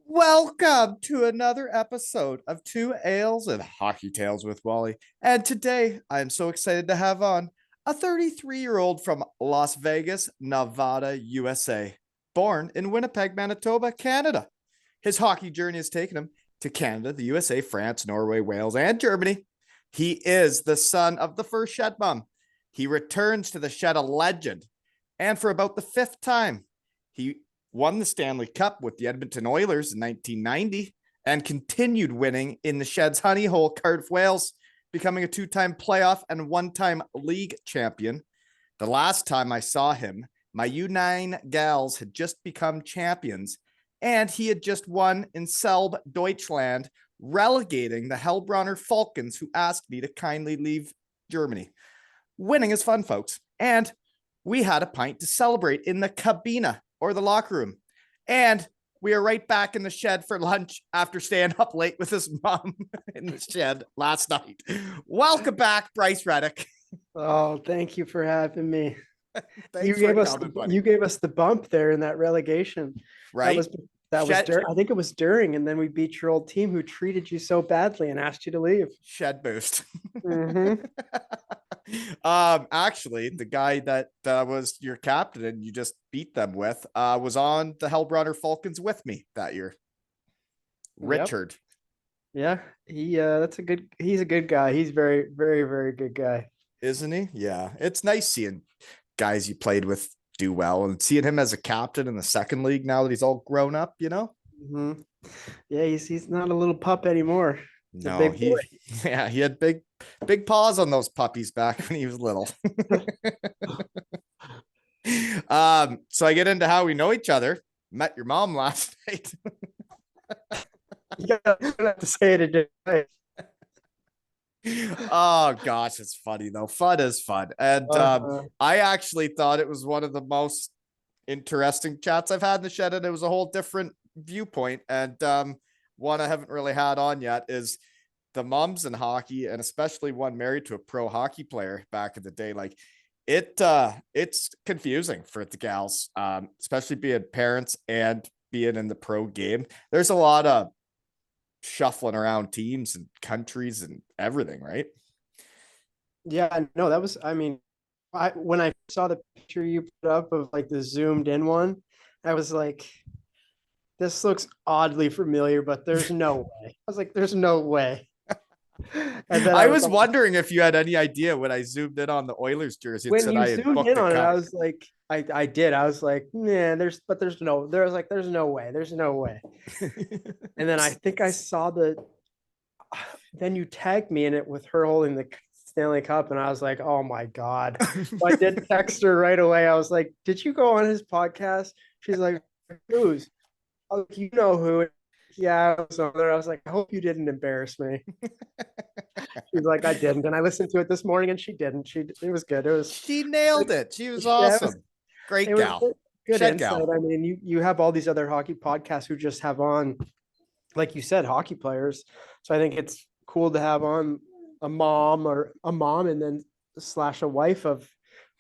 Welcome to another episode of Two Ales and Hockey Tales with Wally. And today I am so excited to have on a 33-year-old from Las Vegas, Nevada, USA, born in Winnipeg, Manitoba, Canada. His hockey journey has taken him to Canada, the USA, France, Norway, Wales, and Germany. He is the son of the first Shed Bum. He returns to the Shed a legend. And for about the fifth time, he won the Stanley Cup with the Edmonton Oilers in 1990 and continued winning in the Shed's honey hole, Cardiff, Wales, becoming a two-time playoff and one-time league champion. The last time I saw him, my U9 gals had just become champions, and he had just won in Selb, Deutschland, relegating the Heilbronner Falkens, who asked me to kindly leave Germany. Winning is fun, folks, and we had a pint to celebrate in the cabina, or the locker room. And we are right back in the Shed for lunch after staying up late with his mom in the Shed last night. Welcome back, Bryce Reddick. Oh, thank you for having me. Thanks You gave us the bump there in that relegation. Right? That was I think it was during, and then we beat your old team who treated you so badly and asked you to leave. Shed boost. Mm-hmm. Actually, the guy that was your captain and you just beat them with was on the Heilbronner Falkens with me that year. Richard. Yep. Yeah, he's a good guy. He's very, very, very good guy. Isn't he? Yeah. It's nice seeing guys you played with do well and seeing him as a captain in the second league now that he's all grown up, you know? Mm-hmm. Yeah, he's not a little pup anymor. No, he had big paws on those puppies back when he was little. So I get into how we know each other. Met your mom last night. You don't have to say it a different way. Oh gosh, it's funny though. Fun is fun. And I actually thought it was one of the most interesting chats I've had in the Shed, and it was a whole different viewpoint. And one I haven't really had on yet is the moms in hockey, and especially one married to a pro hockey player back in the day. Like it's confusing for the gals, especially being parents and being in the pro game. There's a lot of shuffling around teams and countries and everything, right? Yeah, no, that was, I mean, when I saw the picture you put up of like the zoomed in one, I was like, this looks oddly familiar, but there's no way. I was like, there's no way. And then I was wondering if you had any idea when I zoomed in on the Oilers jersey. When you zoomed in on it, I was like, I did. I was like, yeah, there's no way. There's no way. And then I think I saw then you tagged me in it with her holding the Stanley Cup, and I was like, oh my God. So I did text her right away. I was like, did you go on his podcast? She's like, who's? I was like, you know who? Yeah, I was on there. I was like, I hope you didn't embarrass me. She's like, I didn't. And I listened to it this morning and she didn't. It was good. She nailed it. She was awesome. Great gal. Good insight. Gal. I mean, you have all these other hockey podcasts who just have on, like you said, hockey players. So I think it's cool to have on a mom and then / a wife of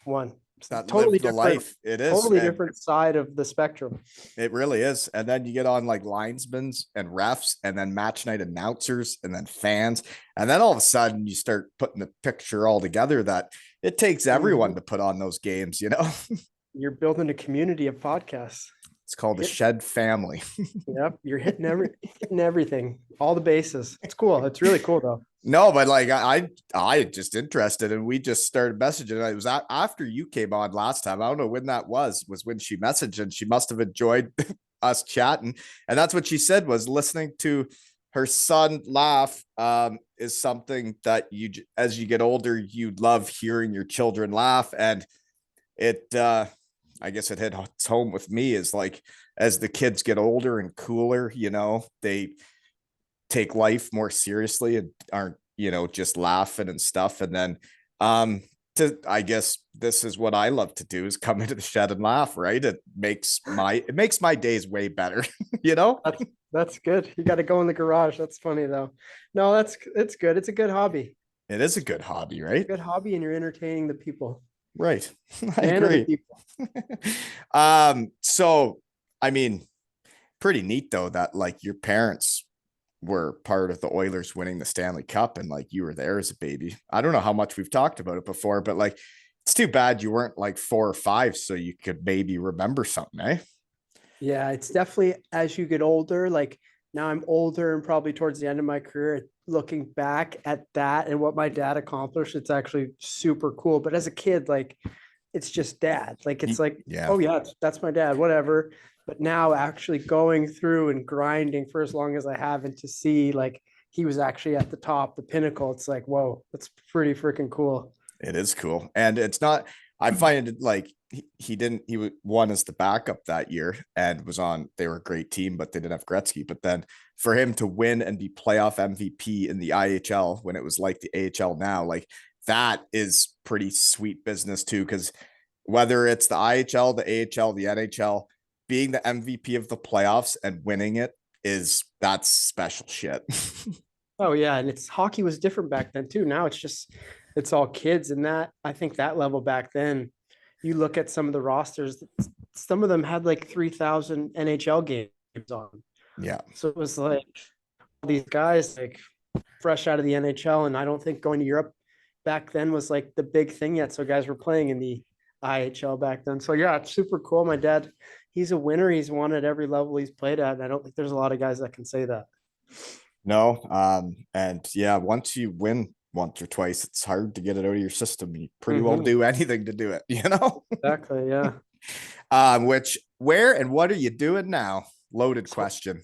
one. It's not totally different life. It is totally different side of the spectrum. It really is. And then you get on like linesmen and refs, and then match night announcers, and then fans. And then all of a sudden you start putting the picture all together that it takes everyone to put on those games, you know? You're building a community of podcasts. It's called the Shed family. Yep. You're hitting everything, all the bases. It's cool. It's really cool though. No, but like I just interested, and we just started messaging. It was after you came on last time. I don't know when that was when she messaged, and she must have enjoyed us chatting. And that's what she said, was listening to her son laugh is something that as you get older, you love hearing your children laugh. And it, I guess it hits home with me is like, as the kids get older and cooler, you know, they take life more seriously and aren't, you know, just laughing and stuff. And then I guess this is what I love to do, is come into the Shed and laugh, right? It makes my days way better, you know? That's good. You got to go in the garage. That's funny though. No, it's good. It's a good hobby. It is a good hobby, right? It's a good hobby, and you're entertaining the people. Right. I agree. People. So, I mean, pretty neat though that like your parents were part of the Oilers winning the Stanley Cup and like you were there as a baby. I don't know how much we've talked about it before, but like it's too bad you weren't like 4 or 5 so you could maybe remember something, eh? Yeah, it's definitely as you get older, like now I'm older and probably towards the end of my career, looking back at that and what my dad accomplished, it's actually super cool. But as a kid, like it's just dad. Like it's like, Yeah. oh yeah, that's my dad, whatever. But now actually going through and grinding for as long as I have and to see like he was actually at the top, the pinnacle, it's like, whoa, that's pretty freaking cool. It is cool. And it's not, I find it like he won as the backup that year and was on, they were a great team, but they didn't have Gretzky. But then for him to win and be playoff MVP in the IHL when it was like the AHL now, like that is pretty sweet business too. Cause whether it's the IHL, the AHL, the NHL, being the MVP of the playoffs and winning it that's special shit. Oh yeah, and it's hockey was different back then too. Now it's all kids, and that I think that level back then, you look at some of the rosters, some of them had like 3,000 NHL games on. Yeah. So it was like all these guys like fresh out of the NHL, and I don't think going to Europe back then was like the big thing yet. So guys were playing in the IHL back then. So yeah, it's super cool. My dad, he's a winner. He's won at every level he's played at. And I don't think there's a lot of guys that can say that. No. And yeah, once you win once or twice, it's hard to get it out of your system. You pretty well do anything to do it, you know? Exactly. Yeah. Where and what are you doing now? Loaded question.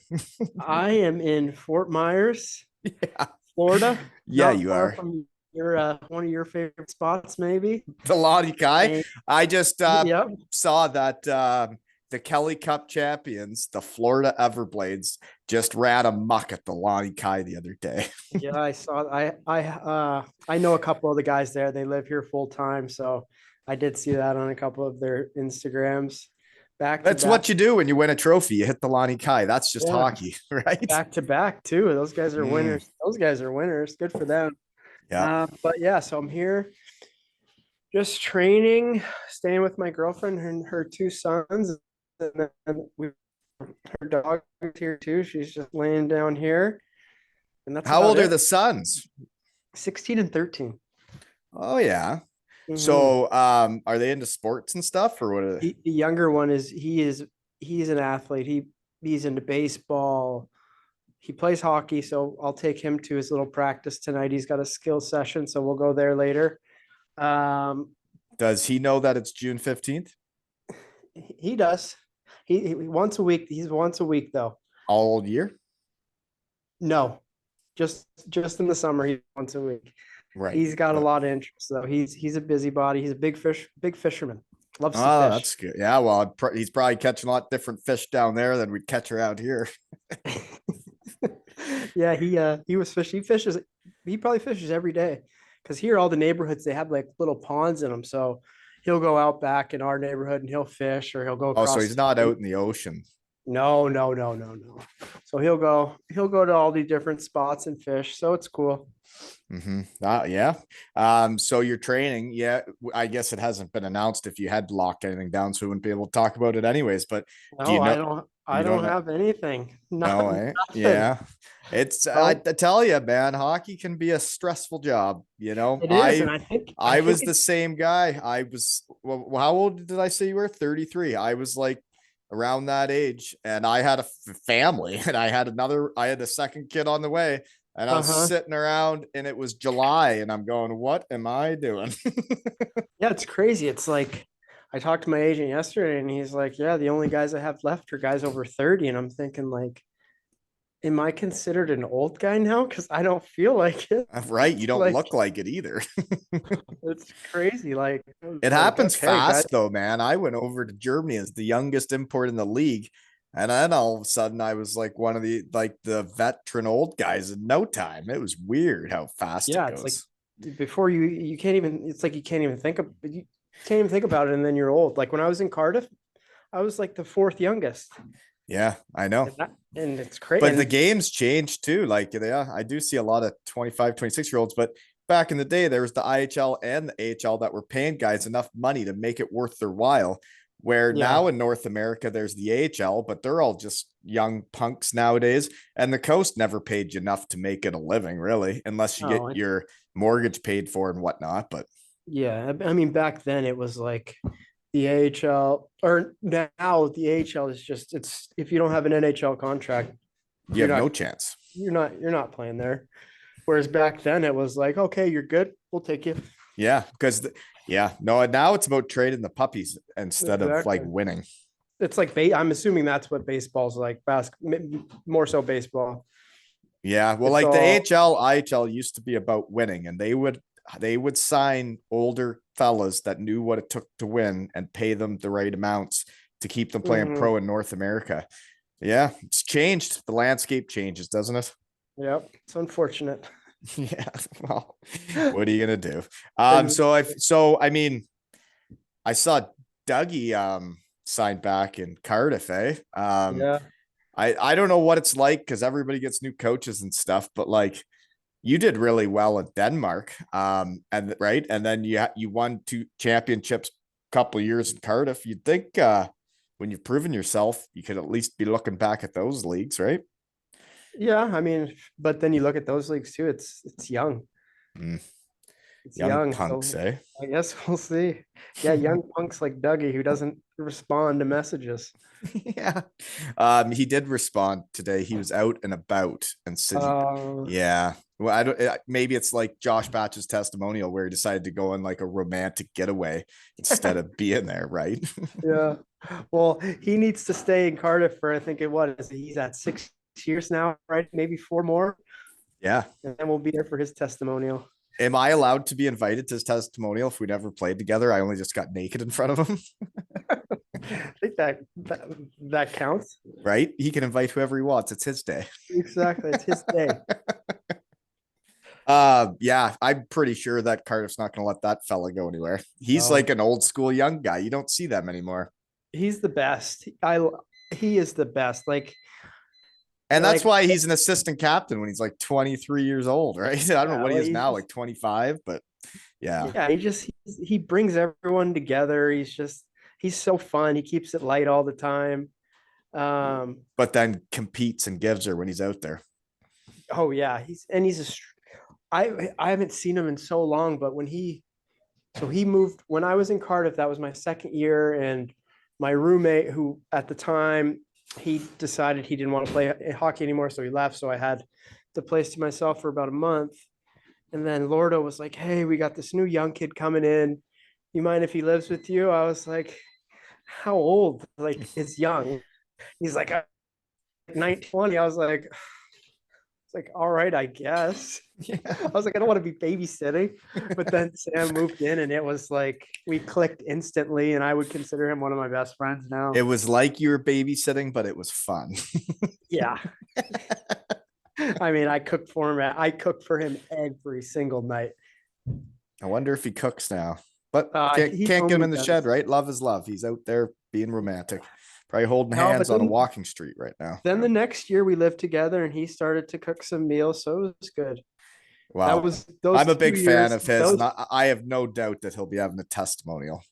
I am in Fort Myers, Yeah. Florida. Yeah, you are. From your one of your favorite spots, maybe. The Lottie Kai. I just saw that the Kelly Cup champions, the Florida Everblades, just ran a muck at the Lottie Kai the other day. Yeah, I saw. I know a couple of the guys there. They live here full time, so I did see that on a couple of their Instagrams. That's what you do when you win a trophy. You hit the Lottie Kai. That's just hockey, right? Back to back too. Those guys are winners. Those guys are winners. Good for them. Yeah. But yeah, so I'm here just training, staying with my girlfriend and her 2 sons. And then her dog is here too. She's just laying down here. And that's how old are the sons? 16 and 13. Oh yeah. Mm-hmm. So are they into sports and stuff or what are they? The younger one he's an athlete. He's into baseball. He plays hockey, so I'll take him to his little practice tonight. He's got a skill session, so we'll go there later. Does he know that it's June 15th? He does. He once a week. He's once a week though. All year? No, just in the summer. He's once a week. Right. He's got a lot of interest though. He's a busybody. He's a big fisherman. Loves to fish. That's good. Yeah, well, he's probably catching a lot different fish down there than we'd catch around here. Yeah, he was fishing. He probably fishes every day because here all the neighborhoods they have like little ponds in them. So he'll go out back in our neighborhood and he'll fish or he'll go. Oh, so he's not out in the ocean. No. So he'll go to all the different spots and fish. So it's cool. Mm-hmm. Yeah. So you're training. Yeah. I guess it hasn't been announced if you had locked anything down, so we wouldn't be able to talk about it anyways. But no, I don't have anything. No, eh? Yeah. It's I tell you, man, hockey can be a stressful job. You know, it is, and I was the same guy. I was. Well, how old did I say you were? 33. I was like around that age, and I had a family, and I had a second kid on the way. And I was sitting around and it was July and I'm going, what am I doing? Yeah, it's crazy. It's like, I talked to my agent yesterday and he's like, yeah, the only guys I have left are guys over 30. And I'm thinking like, am I considered an old guy now? Cause I don't feel like it. Right. You don't look like it either. It's crazy. Like it happens fast though, man. I went over to Germany as the youngest import in the league. And then all of a sudden I was like one of the veteran old guys in no time. It was weird how fast it goes. It's like before you can't even, it's like you can't even think about it. And then you're old. Like when I was in Cardiff, I was like the 4th youngest. Yeah, I know. And it's crazy. But the game's changed too. Like, yeah, I do see a lot of 25, 26-year-olds, but back in the day, there was the IHL and the AHL that were paying guys enough money to make it worth their while. Where Yeah. now in North America, there's the AHL, but they're all just young punks nowadays. And the coast never paid you enough to make it a living, really, unless you get Oh, your mortgage paid for and whatnot. But yeah. I mean, back then it was like the AHL, or now the AHL is just, it's, if you don't have an NHL contract, you you're have no not, chance. you're not playing there. Whereas back then it was like, okay, you're good. We'll take you. Yeah, because yeah, no, now it's about trading the puppies instead of like Exactly. winning. It's like, I'm assuming that's what baseball's like, more so baseball. Yeah, well, It's like the all, AHL, IHL used to be about winning, and they would sign older fellas that knew what it took to win and pay them the right amounts to keep them playing mhm. pro in North America. Yeah, it's changed. The landscape changes, doesn't it? Yep. It's unfortunate. Yeah. Well, what are you gonna do? Ex- So I mean, I saw Dougie sign back in Cardiff, eh? Yeah. I don't know what it's like because everybody gets new coaches and stuff, but like you did really well in Denmark, and right, and then you won 2 championships a couple of years in Cardiff. You'd think when you've proven yourself, you could at least be looking back at those leagues, right? Yeah. I mean, but then you look at those leagues too. It's young. Mm, It's young young. punks, So eh? I guess we'll see. Yeah. Young punks like Dougie who doesn't respond to messages. Yeah. He did respond today. He was out and about and said, Uh, yeah. Well, I don't. Maybe it's like Josh Batch's testimonial where he decided to go on like a romantic getaway instead of being there, right? yeah. Well, he needs to stay in Cardiff for, I think it was, he's at 6 years now, right? Maybe 4 more. Yeah. And then we'll be there for his testimonial. Am I allowed to be invited to his testimonial if we never played together? I only just got naked in front of him, I think that counts. right? He can invite whoever he wants. It's his day. Exactly. It's his day. Yeah, I'm pretty sure that Cardiff's not going to let that fella go anywhere. He's No, like an old school young guy. You don't see them anymore. he's the best. He is the best. And that's Like why he's an assistant captain when he's like 23 years old, right? I don't know yeah, what he like is now, like 25, but yeah. yeah, he brings everyone together. He's so fun. He keeps it light all the time. But then competes and gives her when he's out there. Oh yeah, I haven't seen him in so long, but he moved when I was in Cardiff. That was my second year, and my roommate, who at the time he decided he didn't want to play hockey anymore, so he left. So I had the place to myself for about a month, and then Lordo was like, "Hey, we got this new young kid coming in. You mind if he lives with you?" I was like, "How old? Like, it's young." He's like, 19, 20. I was like, it's like, all right, I guess. Yeah. I was like, I don't want to be babysitting. But then Sam moved in and it was like we clicked instantly, and I would consider him one of my best friends now. It was like you were babysitting, but it was fun. Yeah. I mean, I cooked for him every single night. I wonder if he cooks now, but He can't told get him me in the that. shed, right? Love is love. He's out there being romantic, probably holding No, hands but on a then walking street right now. then the next year we lived together and he started to cook some meals, so it was good. That Well, was those I'm a two big fan years. of his, and Those I have no doubt that he'll be having a testimonial.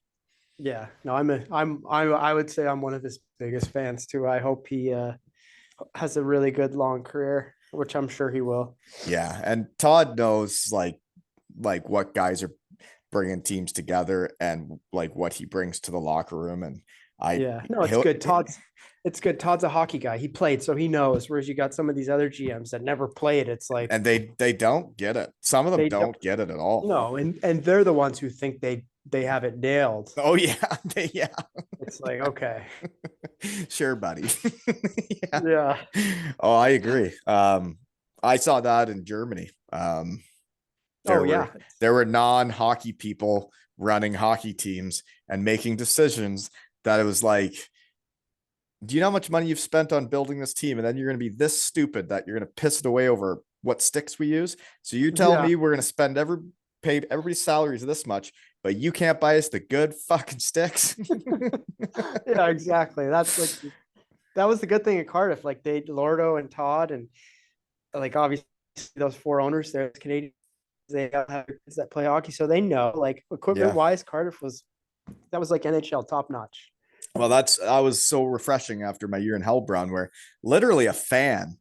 Yeah, no, I would say I'm one of his biggest fans too. I hope he has a really good long career, which I'm sure he will. Yeah, and Todd knows like what guys are bringing teams together and like what he brings to the locker room, and I Yeah, no, it's he'll good. It's good. Todd's a hockey guy. He played, so he knows. Whereas you got some of these other GMs that never played. It's like and they don't get it. Some of them they don't don't get it at all. know, and they're the ones who think they have it nailed. Oh yeah, yeah. It's like, okay, Sure, buddy. Yeah. yeah, Oh, I agree. I saw that in Germany. oh There yeah, were there were non-hockey people running hockey teams and making decisions that it was like, do you know how much money you've spent on building this team? And then you're going to be this stupid that you're going to piss it away over what sticks we use. So you tell yeah, me we're going to pay everybody's salaries this much, but you can't buy us the good fucking sticks. yeah, exactly. That was the good thing at Cardiff. Like Lordo and Todd and like obviously those four owners, they're Canadians. They have kids that play hockey, so they know. Like equipment Yeah. wise, Cardiff was like NHL top notch. Well, I was so refreshing after my year in Heilbronn, where literally a fan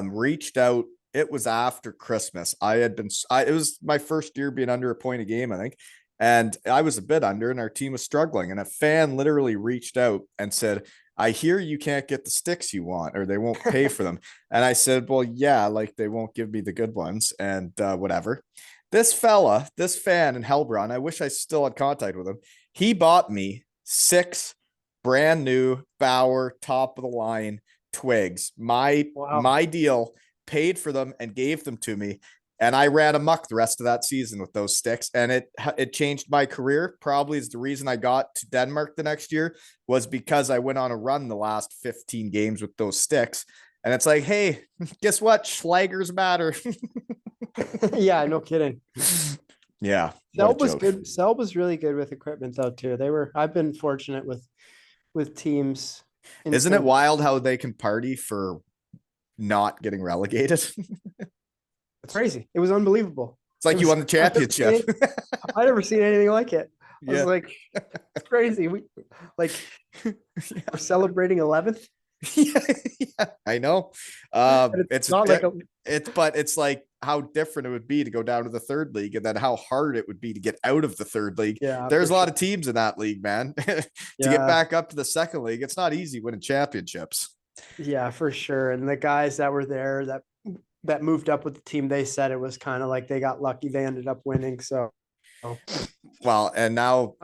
reached out. It was after Christmas. It was my first year being under a point a game, I think. And I was a bit under, and our team was struggling. And a fan literally reached out and said, I hear you can't get the sticks you want, or they won't pay for them. And I said, well, yeah, like they won't give me the good ones, and whatever. This fan in Heilbronn, I wish I still had contact with him. He bought me 6 brand new Bauer top of the line twigs. My deal, paid for them and gave them to me. And I ran amok the rest of that season with those sticks. And it changed my career. Probably is the reason I got to Denmark the next year, was because I went on a run the last 15 games with those sticks. And it's like, hey, guess what? Schlagers matter. Yeah, no kidding. Yeah. Selb was good. Selb was really good with equipment though too. I've been fortunate with teams. Isn't it wild how they can party for not getting relegated? It's crazy. It was unbelievable. It's like you won the championship. I never seen anything like it. I was like, it's crazy. We're celebrating 11th. Yeah, I know. It's not like it's like how different it would be to go down to the third league, and then how hard it would be to get out of the third league. Yeah, there's a lot of teams in that league, man. To get back up to the second league, it's not easy winning championships. Yeah, for sure. And the guys that were there that moved up with the team, they said it was kind of like they got lucky. They ended up winning. So, well, and now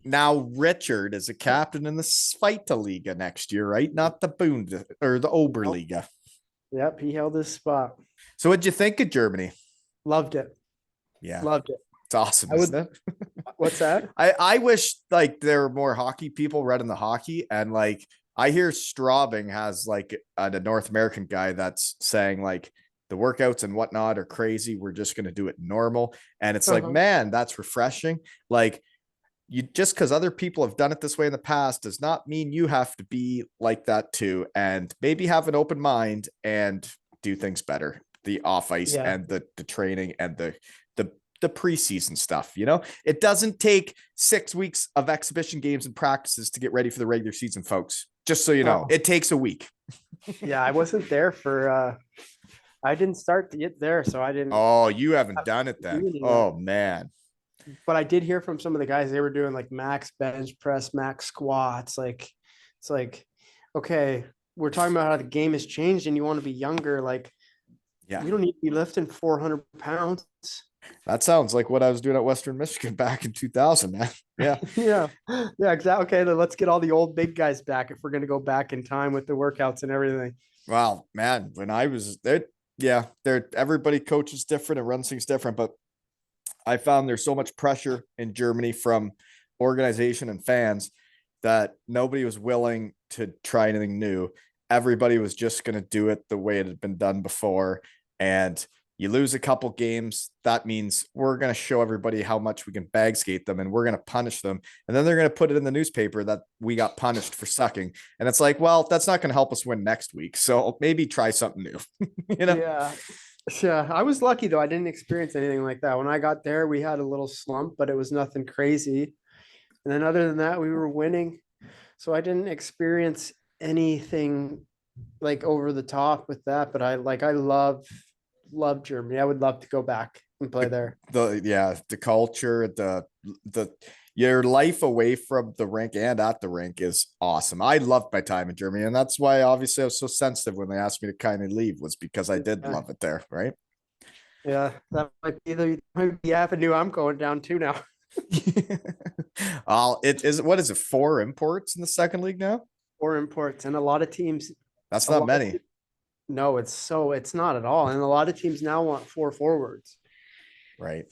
now Richard is a captain in the Zweite Liga next year, right? Not the Bund or the Oberliga. Yep, he held his spot. So what'd you think of Germany? Loved it. Yeah. Loved it. It's awesome, isn't it? What's that? I wish like there were more hockey people running the hockey, and like I hear Straubing has like a North American guy that's saying like the workouts and whatnot are crazy. We're just going to do it normal. And it's like, man, that's refreshing. Like you, just because other people have done it this way in the past does not mean you have to be like that too. And maybe have an open mind and do things better. The off ice and the training and the preseason stuff, it doesn't take 6 weeks of exhibition games and practices to get ready for the regular season, folks. Just so you know, it takes a week. Yeah. I wasn't there for, I didn't start to get there, so I didn't. Oh, you haven't done it then. Oh man. But I did hear from some of the guys, they were doing like max bench press, max squats. Like, it's like, okay, we're talking about how the game has changed and you want to be younger. Like, you don't need to be lifting 400 pounds. That sounds like what I was doing at Western Michigan back in 2000, man. Yeah. Yeah, exactly. Okay, then let's get all the old big guys back if we're going to go back in time with the workouts and everything. Wow, man, when I was there, everybody coaches different and runs things different, but I found there's so much pressure in Germany from organization and fans that nobody was willing to try anything new. Everybody was just going to do it the way it had been done before. And you lose a couple games, that means we're going to show everybody how much we can bag skate them, and we're going to punish them. And then they're going to put it in the newspaper that we got punished for sucking. And it's like, well, that's not going to help us win next week. So maybe try something new. Yeah. I was lucky though. I didn't experience anything like that. When I got there, we had a little slump, but it was nothing crazy. And then other than that, we were winning. So I didn't experience anything like over the top with that, but I love Germany. I would love to go back and play there. The culture, the your life away from the rink and at the rink is awesome. I loved my time in Germany, and that's why obviously I was so sensitive when they asked me to kind of leave, was because I did love it there, right? Yeah, that might be the avenue I'm going down to now. What is it? 4 imports in the second league now? 4 imports, and a lot of teams. That's not many. No, it's not at all. And a lot of teams now want 4 forwards. Right.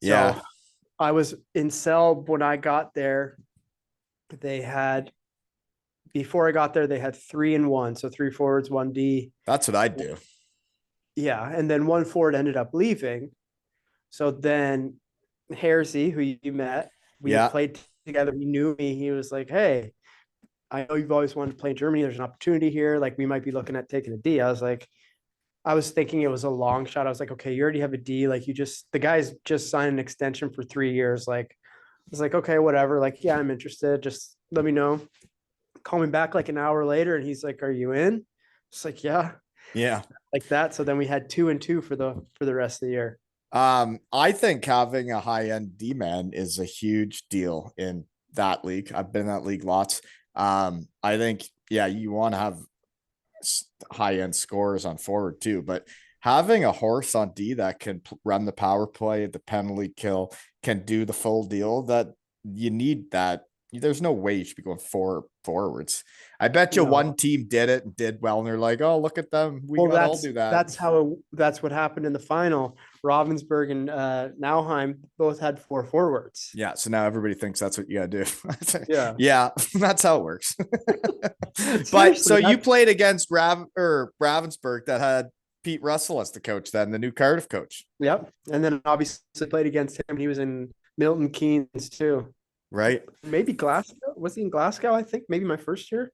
Yeah. So I was in Selb when I got there. Before I got there, they had 3 and 1. So 3 forwards, 1 D. That's what I'd do. Yeah. And then 1 forward ended up leaving. So then Hersey, who you met, we played together. He knew me. He was like, hey, I know you've always wanted to play in Germany. There's an opportunity here. Like, we might be looking at taking a D. I was thinking it was a long shot. I was like, okay, you already have a D. Like, the guys just signed an extension for 3 years. Like, I was like, okay, whatever. Like, yeah, I'm interested. Just let me know. Call me back like an hour later, and he's like, "Are you in?" It's like, "Yeah." Yeah. Like that. So then we had 2-2 for the rest of the year. I think having a high end D man is a huge deal in that league. I've been in that league lots. I think, yeah, you want to have high end scores on forward too, but having a horse on D that can run the power play, the penalty kill, can do the full deal, that you need that. There's no way you should be going four forwards. I bet you one team did it and did well, and they're like, "Oh, look at them. We got all do that." That's what happened in the final. Ravensburg and Nauheim both had 4 forwards. Yeah, so now everybody thinks that's what you got to do. Yeah, yeah, that's how it works. But so you played against Ravensburg that had Pete Russell as the coach, then the new Cardiff coach. Yep, and then obviously played against him. He was in Milton Keynes too. Right. Maybe Glasgow. Was he in Glasgow? I think maybe my first year.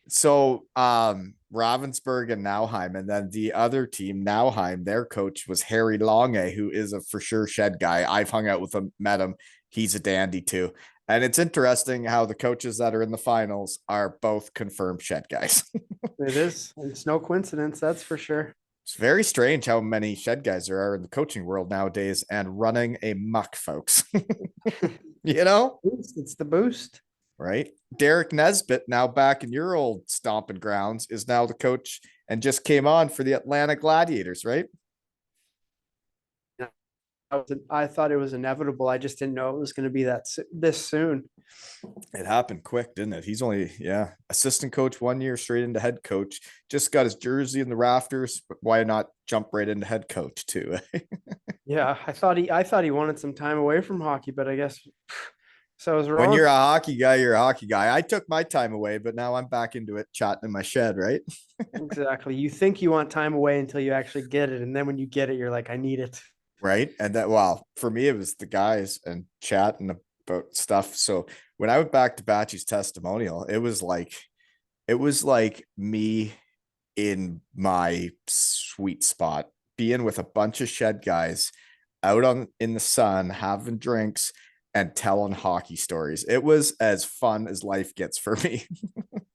So Ravensburg and Nauheim, and then the other team, Nauheim, their coach was Harry Longe, who is a for sure shed guy. I've hung out with him, met him. He's a dandy too. And it's interesting how the coaches that are in the finals are both confirmed shed guys. It is. It's no coincidence, that's for sure. It's very strange how many shed guys there are in the coaching world nowadays and running a muck, folks. You know? It's the boost. Right. Derek Nesbitt, now back in your old stomping grounds, is now the coach and just came on for the Atlanta Gladiators, right? I thought it was inevitable. I just didn't know it was going to be this soon. It happened quick, didn't it? He's only, assistant coach 1 year, straight into head coach. Just got his jersey in the rafters, but why not jump right into head coach too? Yeah, I thought he wanted some time away from hockey, but I guess so I was wrong. When you're a hockey guy, you're a hockey guy. I took my time away, but now I'm back into it, chatting in my shed, right? Exactly. You think you want time away until you actually get it, and then when you get it, you're like, I need it. Right. And that, well, for me, it was the guys and chatting about stuff. So when I went back to Batchy's testimonial, it was like me in my sweet spot, being with a bunch of shed guys out in the sun, having drinks and telling hockey stories. It was as fun as life gets for me.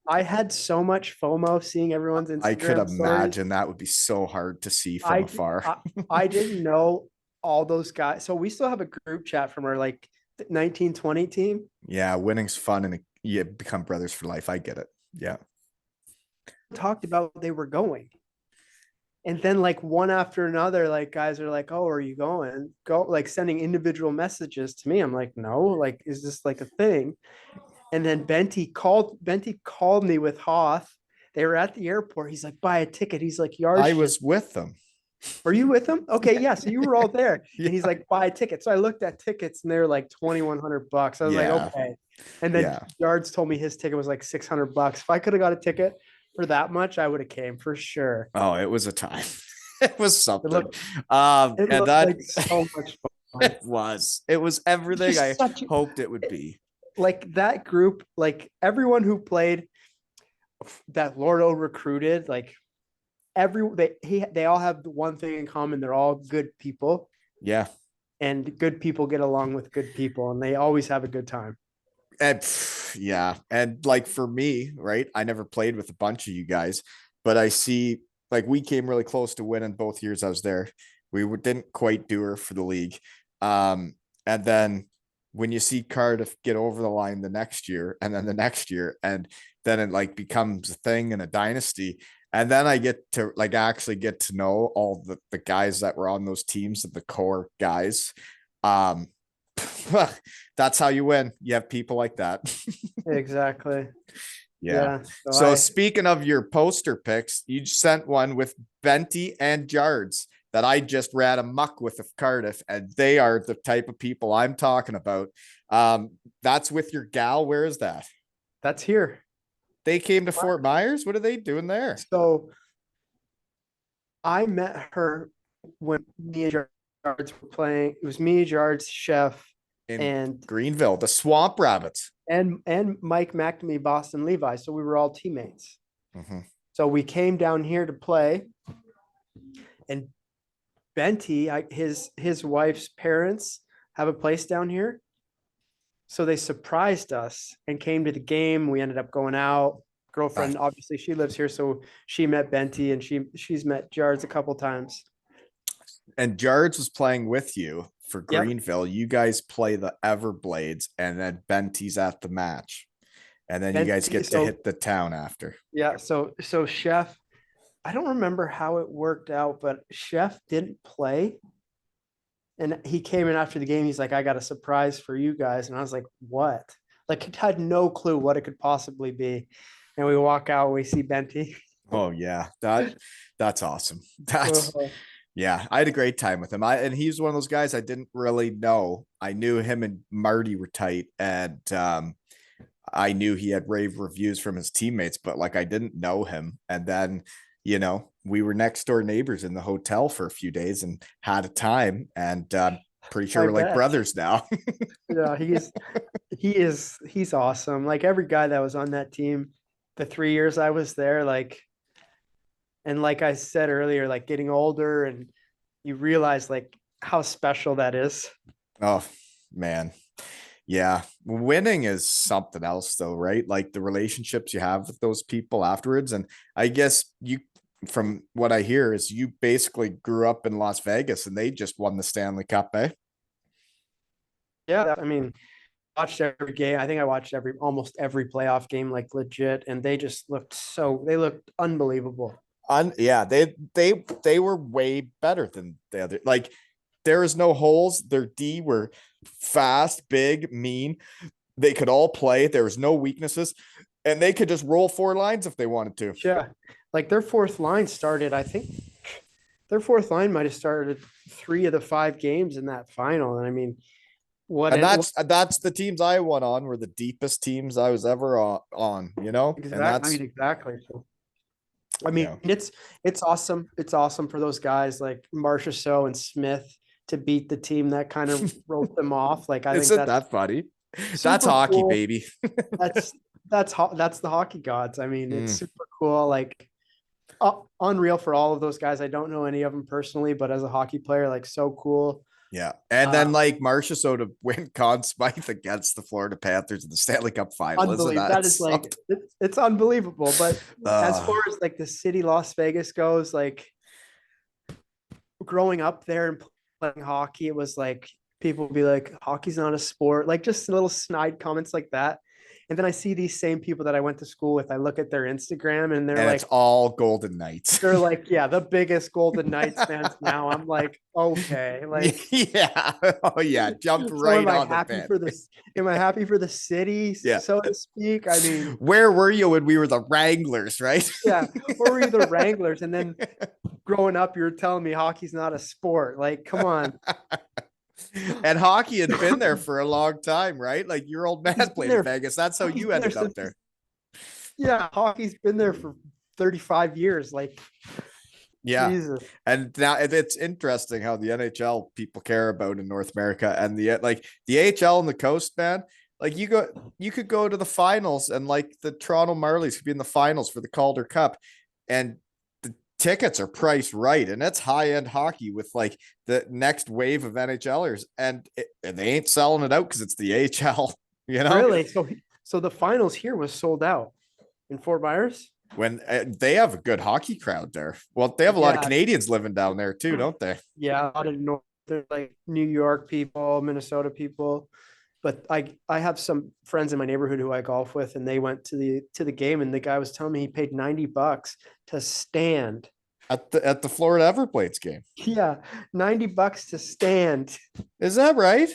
I had so much FOMO seeing everyone's Instagram I could imagine stories. that would be so hard to see from afar. I didn't know all those guys. So we still have a group chat from our like 1920 team. Yeah, winning's fun and you become brothers for life. I get it. Yeah. Talked about they were going. And then like one after another, like guys are like, "Oh, are you going?" Like sending individual messages to me. I'm like, "No, like, is this like a thing?" And then Benty called me with Hoth. They were at the airport. He's like, "Buy a ticket." He's like, "Yard." I was with them. Were you with them? Okay, yeah. So you were all there. Yeah. And he's like, "Buy a ticket." So I looked at tickets and they were like $2,100. I was like, okay. And then Yards told me his ticket was like $600. If I could have got a ticket for that much, I would have came for sure. Oh, it was a time. It was something. It looked like so much fun. It was everything I hoped it would be. Like that group, like everyone who played that Lordo recruited, like they all have one thing in common. They're all good people. Yeah. And good people get along with good people, and they always have a good time. And yeah. And like for me, right, I never played with a bunch of you guys, but I see like we came really close to winning both years I was there. We didn't quite do her for the league. And then when you see Cardiff get over the line the next year and then the next year, and then it like becomes a thing and a dynasty. And then I get to like actually get to know all the guys that were on those teams, the core guys. That's how you win. You have people like that. Exactly. Yeah. So speaking of your poster picks, you sent one with Benty and Jards that I just ran amok with Cardiff, and they are the type of people I'm talking about. That's with your gal. Where is that? That's here. They came to Fort Myers. What are they doing there? So I met her when me and Jards were playing. It was me, Jards, Chef, and Greenville, the Swamp Rabbits. And Mike McNamee, Boston Levi. So we were all teammates. Mm-hmm. So we came down here to play. And Benty, his wife's parents have a place down here. so they surprised us and came to the game. We ended up going out. Girlfriend, obviously, she lives here, so she met Benty, and she's met Jards a couple times. And Jards was playing with you for Yep. Greenville. You guys play the Everblades, and then Benty's at the match, and then you guys get to hit the town after. Yeah. So Chef, I don't remember how it worked out, but Chef didn't play. And he came in after the game. He's like, I got a surprise for you guys. And I was like, what? Like, he had no clue what it could possibly be. And we walk out, we see Benty. Oh yeah, that's awesome. Yeah, I had a great time with him. And he's one of those guys I didn't really know. I knew him and Marty were tight, and I knew he had rave reviews from his teammates, but like I didn't know him. And then, we were next door neighbors in the hotel for a few days and had a time, and pretty sure we're like brothers now. Yeah, he's awesome. Like every guy that was on that team, the 3 years I was there, like, and like I said earlier, like getting older and you realize like how special that is. Oh man. Yeah. Winning is something else though, right? Like the relationships you have with those people afterwards. And I guess from what I hear is you basically grew up in Las Vegas and they just won the Stanley Cup, eh? Yeah. I mean, watched every game. I think I watched almost every playoff game, like legit. And they just they looked unbelievable. Yeah, they were way better than the other. Like there is no holes. Their D were fast, big, mean. They could all play. There was no weaknesses, and they could just roll 4 lines if they wanted to. Yeah, like their fourth line started. I think their fourth line might have started 3 of the 5 games in that final. And I mean, that's the teams I won on were the deepest teams I was ever on. Exactly. Exactly. So, I mean, it's awesome. It's awesome for those guys like Marchessault and Smith to beat the team that kind of wrote them off. Like I think that's funny. That's hockey, cool. baby. that's the hockey gods. I mean, it's super cool. Like unreal for all of those guys. I don't know any of them personally, but as a hockey player, like so cool. Yeah. And then like Marchessault to win Conn Smythe against the Florida Panthers in the Stanley Cup final. That is like, it's unbelievable. But as far as like the city Las Vegas goes, like growing up there and playing hockey, it was like people would be like, hockey's not a sport, like just little snide comments like that. And then I see these same people that I went to school with. I look at their Instagram and they're like, it's all Golden Knights. They're like, yeah, the biggest Golden Knights fans now. I'm like, okay, like, yeah, oh yeah, jump right on the bed. Am I happy for the city, so to speak? I mean, where were you when we were the Wranglers, right? Yeah, or were you the Wranglers? And then growing up, you were telling me hockey's not a sport. Like, come on. And hockey had been there for a long time, right? Like your old man played in Vegas. That's how you ended up there. Yeah, hockey's been there for 35 years. Like, yeah. Jesus. And now it's interesting how the NHL people care about in North America and the AHL and the coast, man. Like you could go to the finals and like the Toronto Marlies could be in the finals for the Calder Cup, and tickets are priced right, and it's high-end hockey with like the next wave of NHLers, and they ain't selling it out because it's the AHL, Really? So the finals here was sold out in Fort Myers? When they have a good hockey crowd there. Well, they have a lot of Canadians living down there too, don't they? Yeah, a lot of Northern, like New York people, Minnesota people. But I have some friends in my neighborhood who I golf with, and they went to the game, and the guy was telling me he paid $90 to stand at the Florida Everblades game. Yeah, $90 to stand. Is that right?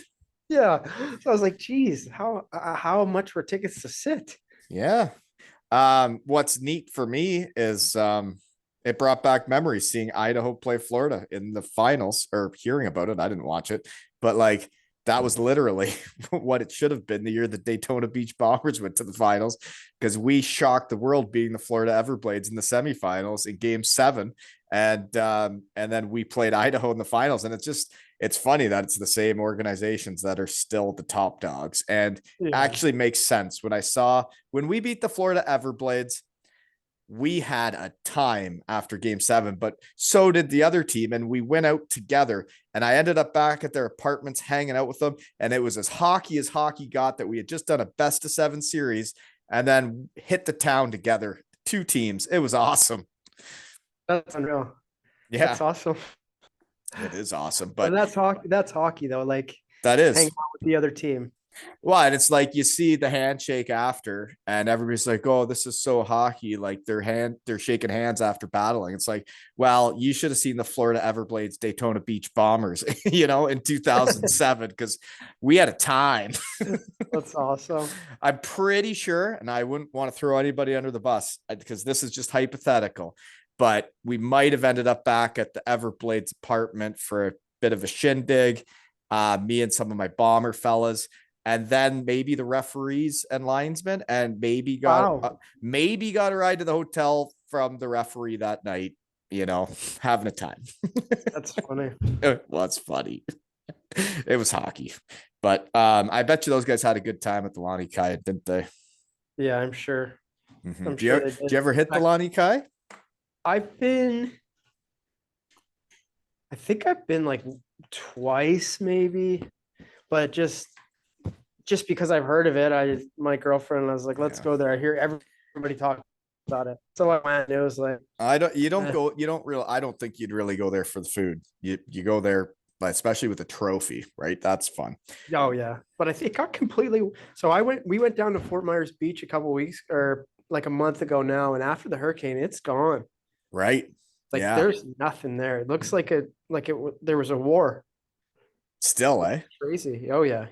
Yeah. So I was like, geez, how much were tickets to sit? Yeah. What's neat for me is it brought back memories seeing Idaho play Florida in the finals, or hearing about it. I didn't watch it, but like that was literally what it should have been the year the Daytona Beach Bombers went to the finals, because we shocked the world beating the Florida Everblades in the semifinals in Game 7, and then we played Idaho in the finals. And it's funny that it's the same organizations that are still the top dogs, and actually makes sense when we beat the Florida Everblades. we had a time after game 7, but so did the other team. And we went out together, and I ended up back at their apartments hanging out with them. And it was as hockey got, that we had just done a best of 7 series and then hit the town together. 2 teams. It was awesome. That's unreal. Yeah. That's awesome. It is awesome. But that's hockey though. Like that is hang out with the other team. Well, and it's like you see the handshake after, and everybody's like, "Oh, this is so hockey!" Like they're shaking hands after battling. It's like, well, you should have seen the Florida Everblades Daytona Beach Bombers, in 2007, because we had a time. That's awesome. I'm pretty sure, and I wouldn't want to throw anybody under the bus because this is just hypothetical, but we might have ended up back at the Everblades apartment for a bit of a shindig. Me and some of my Bomber fellas. And then maybe the referees and linesmen, and maybe got a ride to the hotel from the referee that night, having a time. That's funny. It was funny. It was hockey. But I bet you those guys had a good time at the Lonnie Kai, didn't they? Yeah, I'm sure. Mm-hmm. Do you ever hit the Lonnie Kai? I think I've been like twice maybe, but just because I've heard of it, my girlfriend, I was like, let's go there. I hear everybody talk about it. So I went, it was like, I don't think you'd really go there for the food. You go there, especially with the trophy, right? That's fun. Oh yeah. But I think it got completely, so we went down to Fort Myers Beach a couple weeks or like a month ago now. And after the hurricane, it's gone. Right. Like there's nothing there. It looks like there was a war. Still, eh? Crazy. Oh yeah.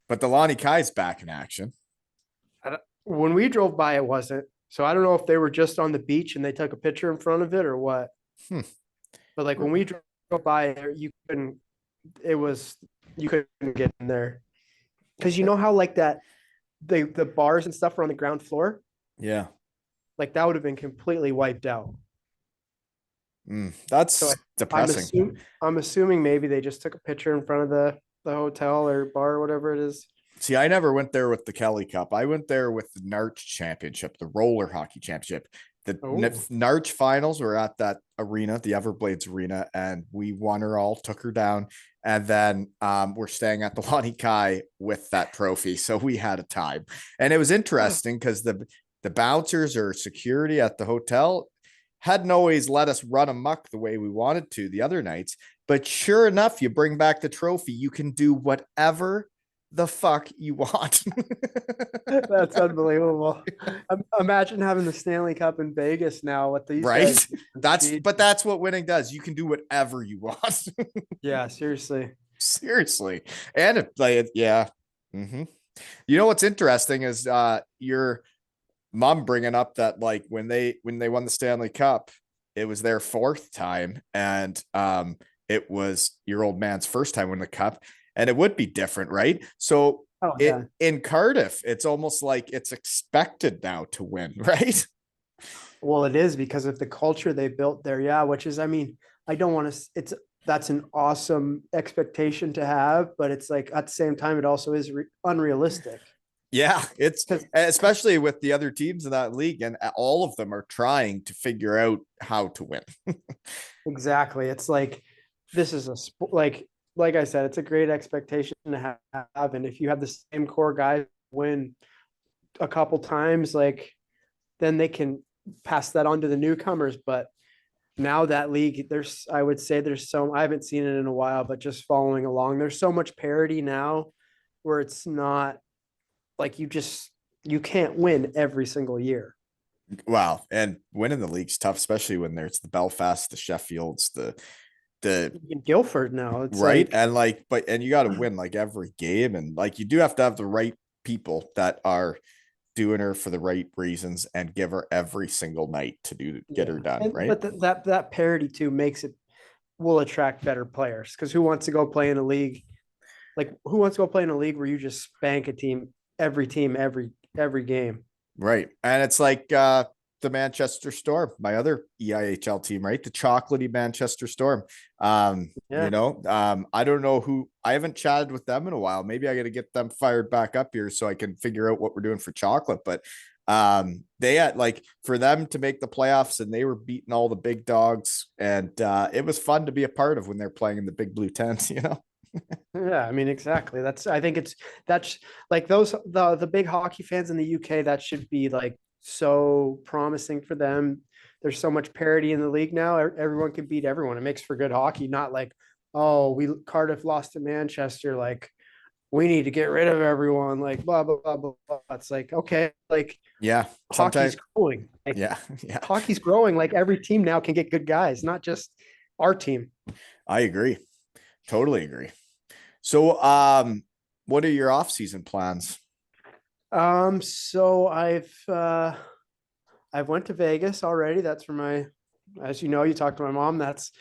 But the Lonnie Kai's back in action. When we drove by, it wasn't. So I don't know if they were just on the beach and they took a picture in front of it or what. But like when we drove by, you couldn't get in there. Because you know how like that the bars and stuff were on the ground floor? Yeah. Like that would have been completely wiped out. That's depressing. I'm assuming maybe they just took a picture in front of the hotel or bar or whatever it is. See, I never went there with the Kelly Cup. I went there with the Narch Championship, the roller hockey championship. The Narch finals were at that arena, the Everblades arena, and we won her all, took her down. And then we're staying at the Lonnie Kai with that trophy. So we had a time. And it was interesting because the bouncers or security at the hotel hadn't always let us run amok the way we wanted to the other nights. But sure enough, you bring back the trophy, you can do whatever the fuck you want. That's unbelievable. Imagine having the Stanley Cup in Vegas now with these right guys. That's what winning does. You can do whatever you want. Yeah, seriously. And you know what's interesting is your mom bringing up that like when they won the Stanley Cup, it was their 4th time, and it was your old man's first time winning the cup, and it would be different, right? So in Cardiff, it's almost like it's expected now to win, right? Well, it is because of the culture they built there. Yeah, which is, I mean, I don't want to, that's an awesome expectation to have, but it's like at the same time, it also is unrealistic. Yeah, it's especially with the other teams in that league, and all of them are trying to figure out how to win. Exactly. It's like, this is a like I said, it's a great expectation to have. And if you have the same core guys win a couple times, like then they can pass that on to the newcomers. But now that league, I would say I haven't seen it in a while, but just following along, there's so much parity now where it's not like you can't win every single year. Wow. And winning the league's tough, especially when there's the Belfast, the Sheffields, the Guildford now. It's right. And you got to win like every game. And like, you do have to have the right people that are doing her for the right reasons and give her every single night to get her done. Right. But that parity too will attract better players. Cause who wants to go play in a league? Like who wants to go play in a league where you just spank a team, every game? Right. And it's like, the Manchester Storm, my other EIHL team, right? The chocolatey Manchester Storm. I don't know I haven't chatted with them in a while. Maybe I got to get them fired back up here so I can figure out what we're doing for chocolate. But They had like for them to make the playoffs and they were beating all the big dogs. And it was fun to be a part of when they're playing in the big blue tents, you know? Yeah, I mean, exactly. I think that's like the big hockey fans in the UK, that should be like so promising for them. There's so much parity in the league now. Everyone can beat everyone. It makes for good hockey, not like, oh, Cardiff lost to Manchester, like we need to get rid of everyone, like blah blah blah blah blah. It's like, okay, like Yeah. hockey's Sometimes. growing. Like Yeah. Yeah. hockey's growing. Like every team now can get good guys, not just our team. I agree. Totally agree. So, what are your off-season plans? So I've went to Vegas already. That's for my, as you know, you talked to my mom. That's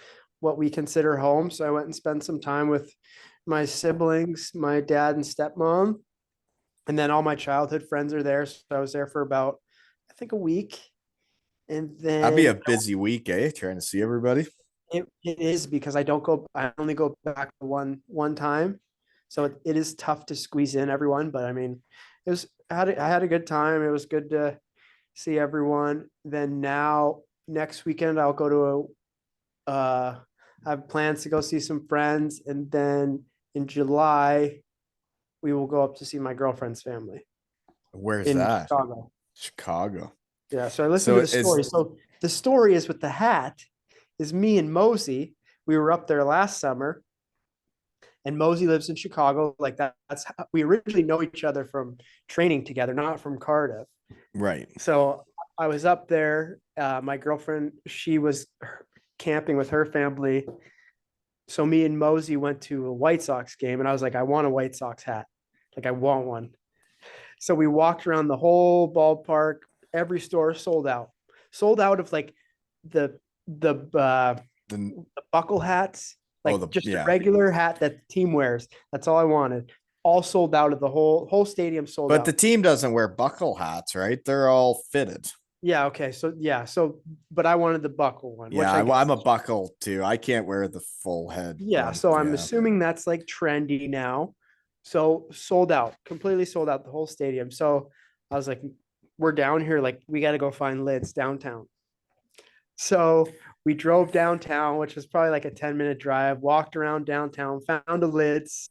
what we consider home. So I went and spent some time with my siblings, my dad and stepmom, and then all my childhood friends are there. So I was there for about, I think, a week. And That'd be then a busy week, eh? Trying to see everybody. it is because I only go back one time. So it is tough to squeeze in everyone, but I mean, I had a good time. It was good to see everyone. Then now next weekend I'll go to I have plans to go see some friends, and then in July we will go up to see my girlfriend's family Where's in that? Chicago. Chicago. Yeah, so I listened So to the story. So the story is with the hat is me and Mosey. We were up there last summer, and Mosey lives in Chicago. Like that's how, we originally know each other from training together, not from Cardiff. right. So I was up there. My girlfriend, she was camping with her family. So me and Mosey went to a White Sox game, and I was like, I want a White Sox hat. Like I want one. So we walked around the whole ballpark. Every store sold out of like the the uh, The the buckle hats, oh like the just a yeah. regular hat that the team wears. That's all I wanted. All sold out of the whole stadium sold But the out. team doesn't wear buckle hats, right? They're all fitted. Yeah, okay. So yeah, so but I wanted the buckle one, Yeah, which I I'm guess a buckle too. I can't wear the full head yeah, one. so I'm Yeah. assuming that's like trendy now. So sold out, completely sold out the whole stadium. So I was like, we're down here, like we got to go find lids downtown. So we drove downtown, which was probably like a 10-minute drive, walked around downtown, found a lids.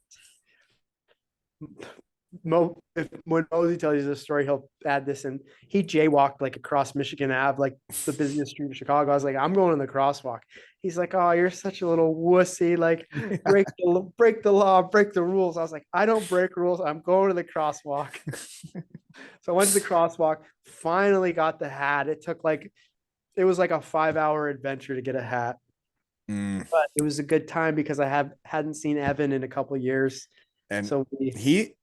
When Mosey tells you this story, he'll add this in. He jaywalked like across Michigan Ave, like the busiest street of Chicago. I was like, I'm going in the crosswalk. He's like, oh, you're such a little wussy. Like, break the law, break the rules. I was like, I don't break rules. I'm going to the crosswalk. So I went to the crosswalk. Finally got the hat. It was like a 5-hour adventure to get a hat, Mm. but it was a good time because I hadn't seen Evan in a couple of years. And So he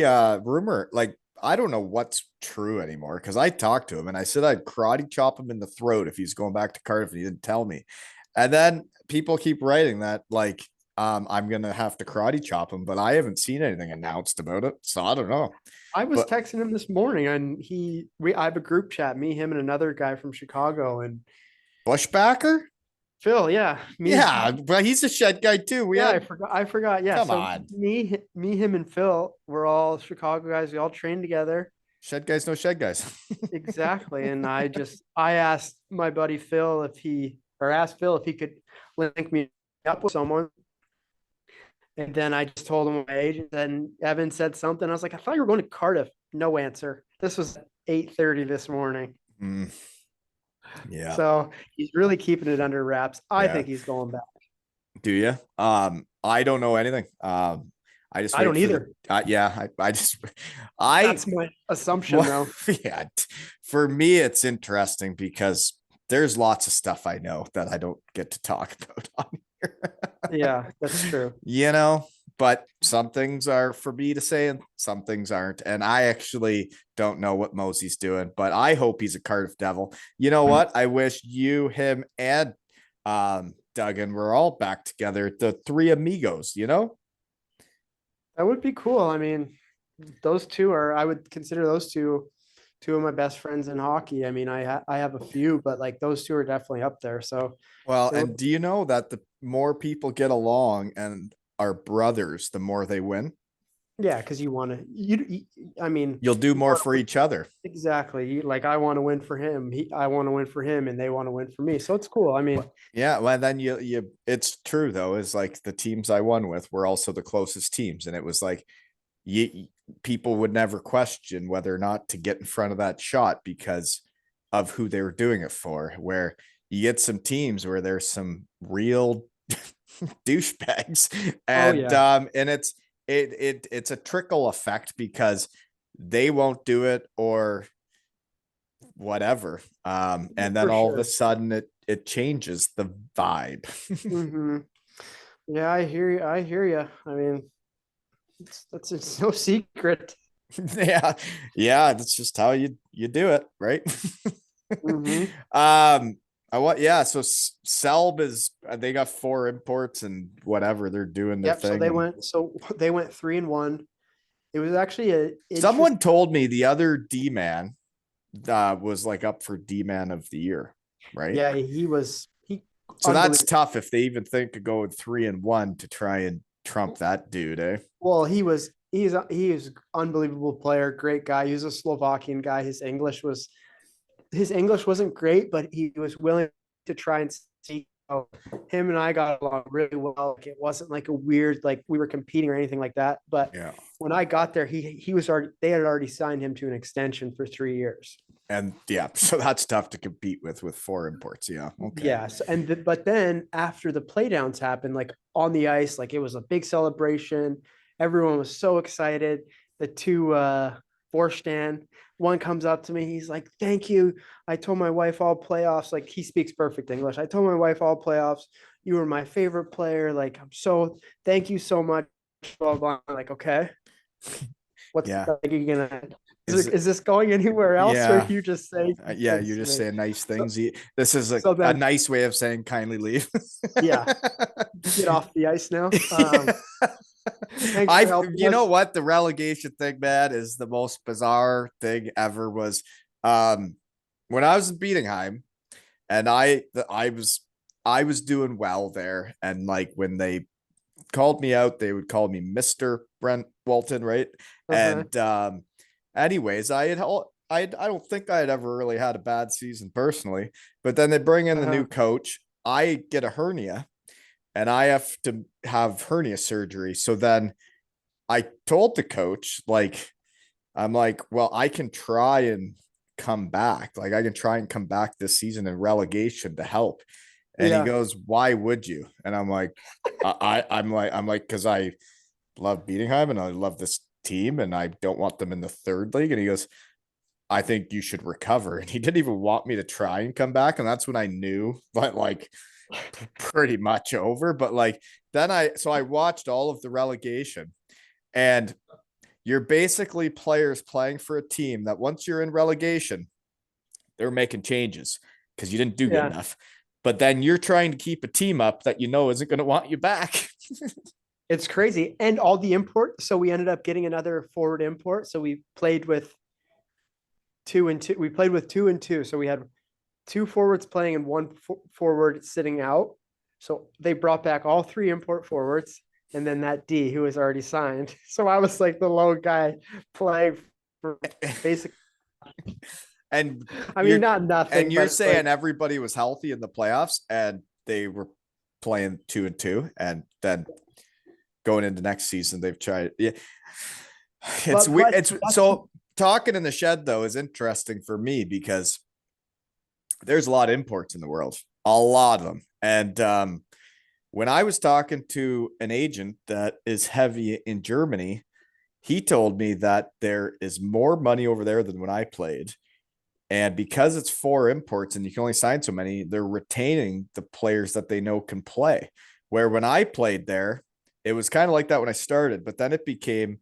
rumor like I don't know what's true anymore because I talked to him and I said I'd karate chop him in the throat if he's going back to Cardiff. He didn't tell me. And then people keep writing that like I'm gonna have to karate chop him, but I haven't seen anything announced about it. So I don't know. I was But texting him this morning, and I have a group chat, me, him, and another guy from Chicago, and Bushbacker? Phil. Yeah, Yeah, but he's a shed guy too. We yeah, had I forgot. Yeah, come so on. him, and Phil, we're all Chicago guys. We all trained together. Shed guys, no shed guys. Exactly. And I asked my buddy Phil asked Phil if he could link me up with someone. And then I just told him my age. And then Evan said something. I was like, I thought you were going to Cardiff. No answer. This was 8:30 this morning. Mm, yeah. So he's really keeping it under wraps. I Yeah. think he's going back. Do you? I don't know anything. I just I wait don't for the. either. Yeah, I just I That's my assumption, though. yeah. For me, it's interesting because there's lots of stuff I know that I don't get to talk about on here. Yeah, that's true. You know, but some things are for me to say and some things aren't. And I actually don't know what Mosey's doing, but I hope he's a Cardiff Devil. You know what? I wish you, him, and Duggan were all back together. The three amigos, you know? That would be cool. I mean, I would consider those two of my best friends in hockey. I mean, I have a few, but like those two are definitely up there. So, Well, it and do you know that the more people get along and are brothers, the more they win? Yeah, because you want to. I mean, You'll do you more wanna for win- each other. exactly. Like I want to win for him. I want to win for him, and they want to win for me. So it's cool. I mean, Yeah, well, then it's true though. Is like the teams I won with were also the closest teams, and it was like you people would never question whether or not to get in front of that shot because of who they were doing it for. Where you get some teams where there's some real douchebags, oh and yeah, it's a trickle effect because they won't do it or whatever. And then for all of a sure. sudden it changes the vibe. Hmm. Yeah, I hear you. I hear you. I mean, it's no secret. Yeah, yeah, that's just how you do it, right? Hmm. I want yeah. So Selb is they got 4 imports and whatever they're doing their Yep. thing. And So they went 3-1. It was actually a someone interesting. told me the other D man was like up for D man of the year, right? Yeah, he So that's unbelievable. tough if they even think of going 3-1 to try and trump that dude, eh? Well, he is unbelievable player, great guy. He was a Slovakian guy. His English wasn't great, but he was willing to try and see. Him and I got along really well. Like it wasn't like a weird like we were competing or anything like that. But Yeah. when I got there, he was already they had already signed him to an extension for 3 years. And yeah, so that's tough to compete with 4 imports. Yeah. Okay. Yes, but then after the playdowns happened, like on the ice, like it was a big celebration. Everyone was so excited. The two Forstan, one comes up to me. He's like, "Thank you. I told my wife all playoffs. Like he speaks perfect English. I told my wife all playoffs. You were my favorite player. Like I'm so thank you so much." Blah blah. I'm like, okay, what's Yeah. like, are you gonna? Is Is this going anywhere else, or are yeah. you just saying Yeah, things you're to just me? saying nice So, things. This is so a then, nice way of saying kindly leave. yeah, get off the ice now. Yeah. Thanks for helping You know us. what? The relegation thing, man, is the most bizarre thing ever was um when I was in Bietigheim and I was doing well there. And like when they called me out, they would call me Mr. Brent Walton, right? Uh-huh, And anyways, I don't think I had ever really had a bad season personally, but then they bring in the new uh-huh, coach. I get a hernia and I have to have hernia surgery. So then I told the coach, like, I'm like, well, I can try and come back. Like, I can try and come back this season in relegation to help. And he yeah, goes, why would you? And I'm like, I'm like, because I love Bietigheim and I love this team and I don't want them in the third league. And he goes, I think you should recover. And he didn't even want me to try and come back. And that's when I knew that like pretty much over. But like then I watched all of the relegation and you're basically players playing for a team that once you're in relegation, they're making changes because you didn't do good yeah. enough. But then you're trying to keep a team up that you know isn't going to want you back. It's crazy. And all the import. So we ended up getting another forward import. So we played with 2-2. We played with 2-2. So we had two forwards playing and one forward sitting out. So they brought back all three import forwards and then that D who was already signed. So I was like the low guy playing for basic. And I mean, you're not nothing, you're but it's like, saying everybody was healthy in the playoffs and they were playing 2-2 and then going into next season they've tried yeah it's weird. but It's so talking in the shed though is interesting for me because there's a lot of imports in the world, a lot of them. And when I was talking to an agent that is heavy in Germany, he told me that there is more money over there than when I played. And because it's 4 imports and you can only sign so many, they're retaining the players that they know can play. Where when I played there, it was kind of like that when I started, but then it became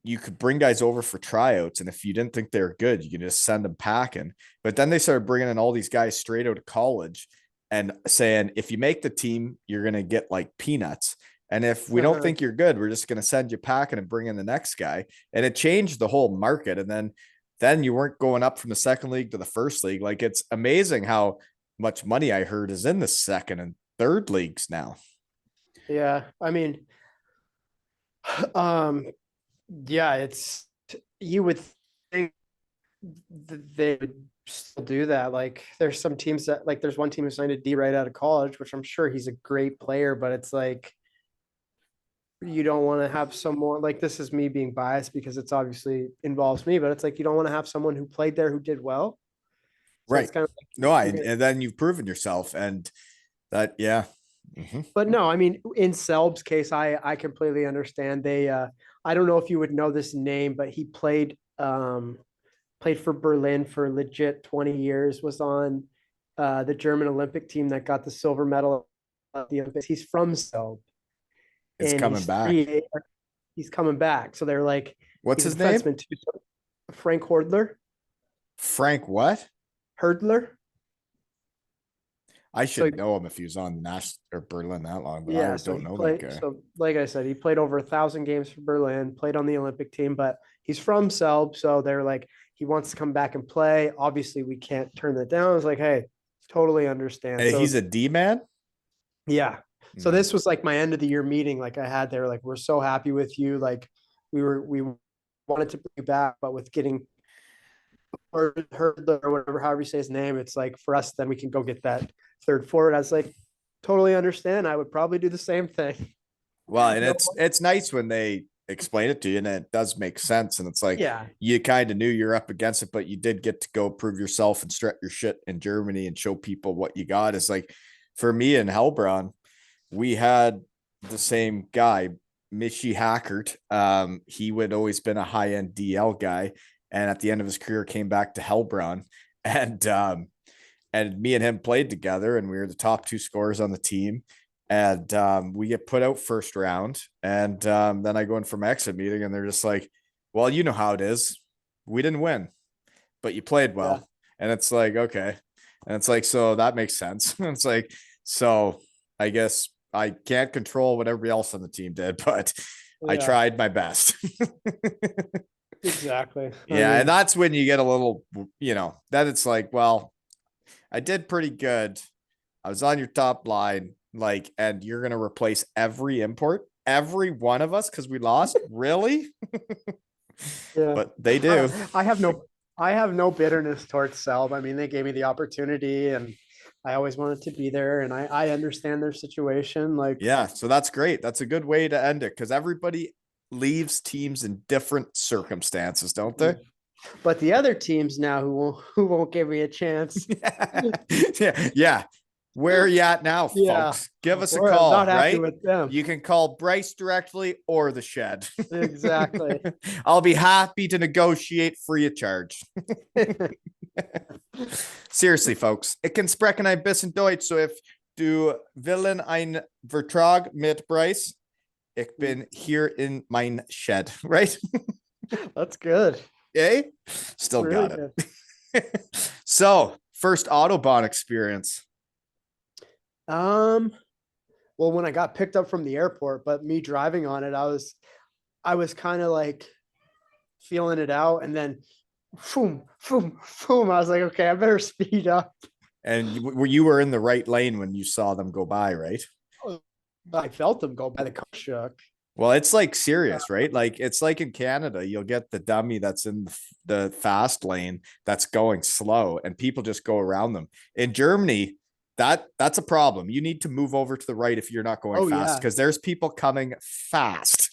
you could bring guys over for tryouts. And if you didn't think they were good, you can just send them packing. But then they started bringing in all these guys straight out of college and saying, if you make the team, you're going to get like peanuts. And if we don't uh-huh. think you're good, we're just going to send you packing and bring in the next guy. And it changed the whole market. And then you weren't going up from the second league to the first league. Like it's amazing how much money I heard is in the second and third leagues now. Yeah. I mean, um, Yeah, you would think they would still do that. Like there's some teams that like there's one team who signed a D right out of college, which I'm sure he's a great player, but it's like you don't want to have someone like this is me being biased because it's obviously involves me, but it's like you don't want to have someone who played there who did well. So Right. it's kind of like No, and then you've proven yourself, and that, yeah. but no, I mean in Selb's case, I completely understand. I don't know if you would know this name, but he played for Berlin for legit 20 years, was on the German Olympic team that got the silver medal at the Olympics. He's from Selb It's and coming he's back. he's coming back. So they're like, What's he's a his name? defenseman too. So Frank Frank what? Hurdler. I So should know him if he was on the Nash or Berlin that long, but I yeah, so don't he know that played. guy. So like I said, he played over 1,000 games for Berlin, played on the Olympic team, but he's from Selb. So they're like, he wants to come back and play. Obviously, we can't turn that down. I was like, hey, totally understand. And he's So a D man. yeah. So this was like my end of the year meeting. Like I had there, like, we're so happy with you. Like we wanted to bring you back, but with getting heard or whatever, however you say his name, it's like for us, then we can go get that third forward. I was like, totally understand. I would probably do the same thing. Well, and No, it's nice when they explain it to you, and it does make sense. And it's like yeah. you kind of knew you're up against it, but you did get to go prove yourself and strut your shit in Germany and show people what you got. It's like for me in Heilbronn, we had the same guy, Michi Hackert. He would always been a high end DL guy, and at the end of his career, came back to Heilbronn, and me and him played together, and we were the top two scorers on the team. And we get put out first round, and then I go in for my exit meeting, and they're just like, "Well, you know how it is. We didn't win, but you played Yeah. well." And it's like, okay, and it's like, so that makes sense. It's like, so I guess I can't control what everybody else on the team did, but I Yeah. tried my best. Exactly. I Yeah, and mean, that's when you get a little, that it's like, well, I did pretty good. I was on your top line, like, and you're gonna replace every import, every one of us, because we lost. Really? yeah. But they do. I have no I have no bitterness towards Selb. I mean, they gave me the opportunity and I always wanted to be there and I understand their situation. Like Yeah, so that's great. That's a good way to end it, because everybody leaves teams in different circumstances, don't they? but the other teams now who won't give me a chance. Yeah, yeah. Where are you at now, Yeah. folks? Give us a Or I'm not call, happy right? with them. You can call Bryce directly or the shed. Exactly. I'll be happy to negotiate free of charge. Seriously, folks. Ich kann sprechen ein bisschen Deutsch, so if du willen ein Vertrag mit Bryce, ich bin hier in mein shed, right? That's good. Yay? Still Really got it. good. So, first Autobahn experience. Well, when I got picked up from the airport, but me driving on it, I was kind of like feeling it out, and then boom, boom, boom. I was like, okay, I better speed up. And you were in the right lane when you saw them go by, right? I felt them go by. The car shook. Well, it's like serious, right? Like it's like in Canada, you'll get the dummy that's in the fast lane that's going slow, and people just go around them. In Germany, that's a problem. You need to move over to the right if you're not going Oh fast, yeah. because there's people coming fast.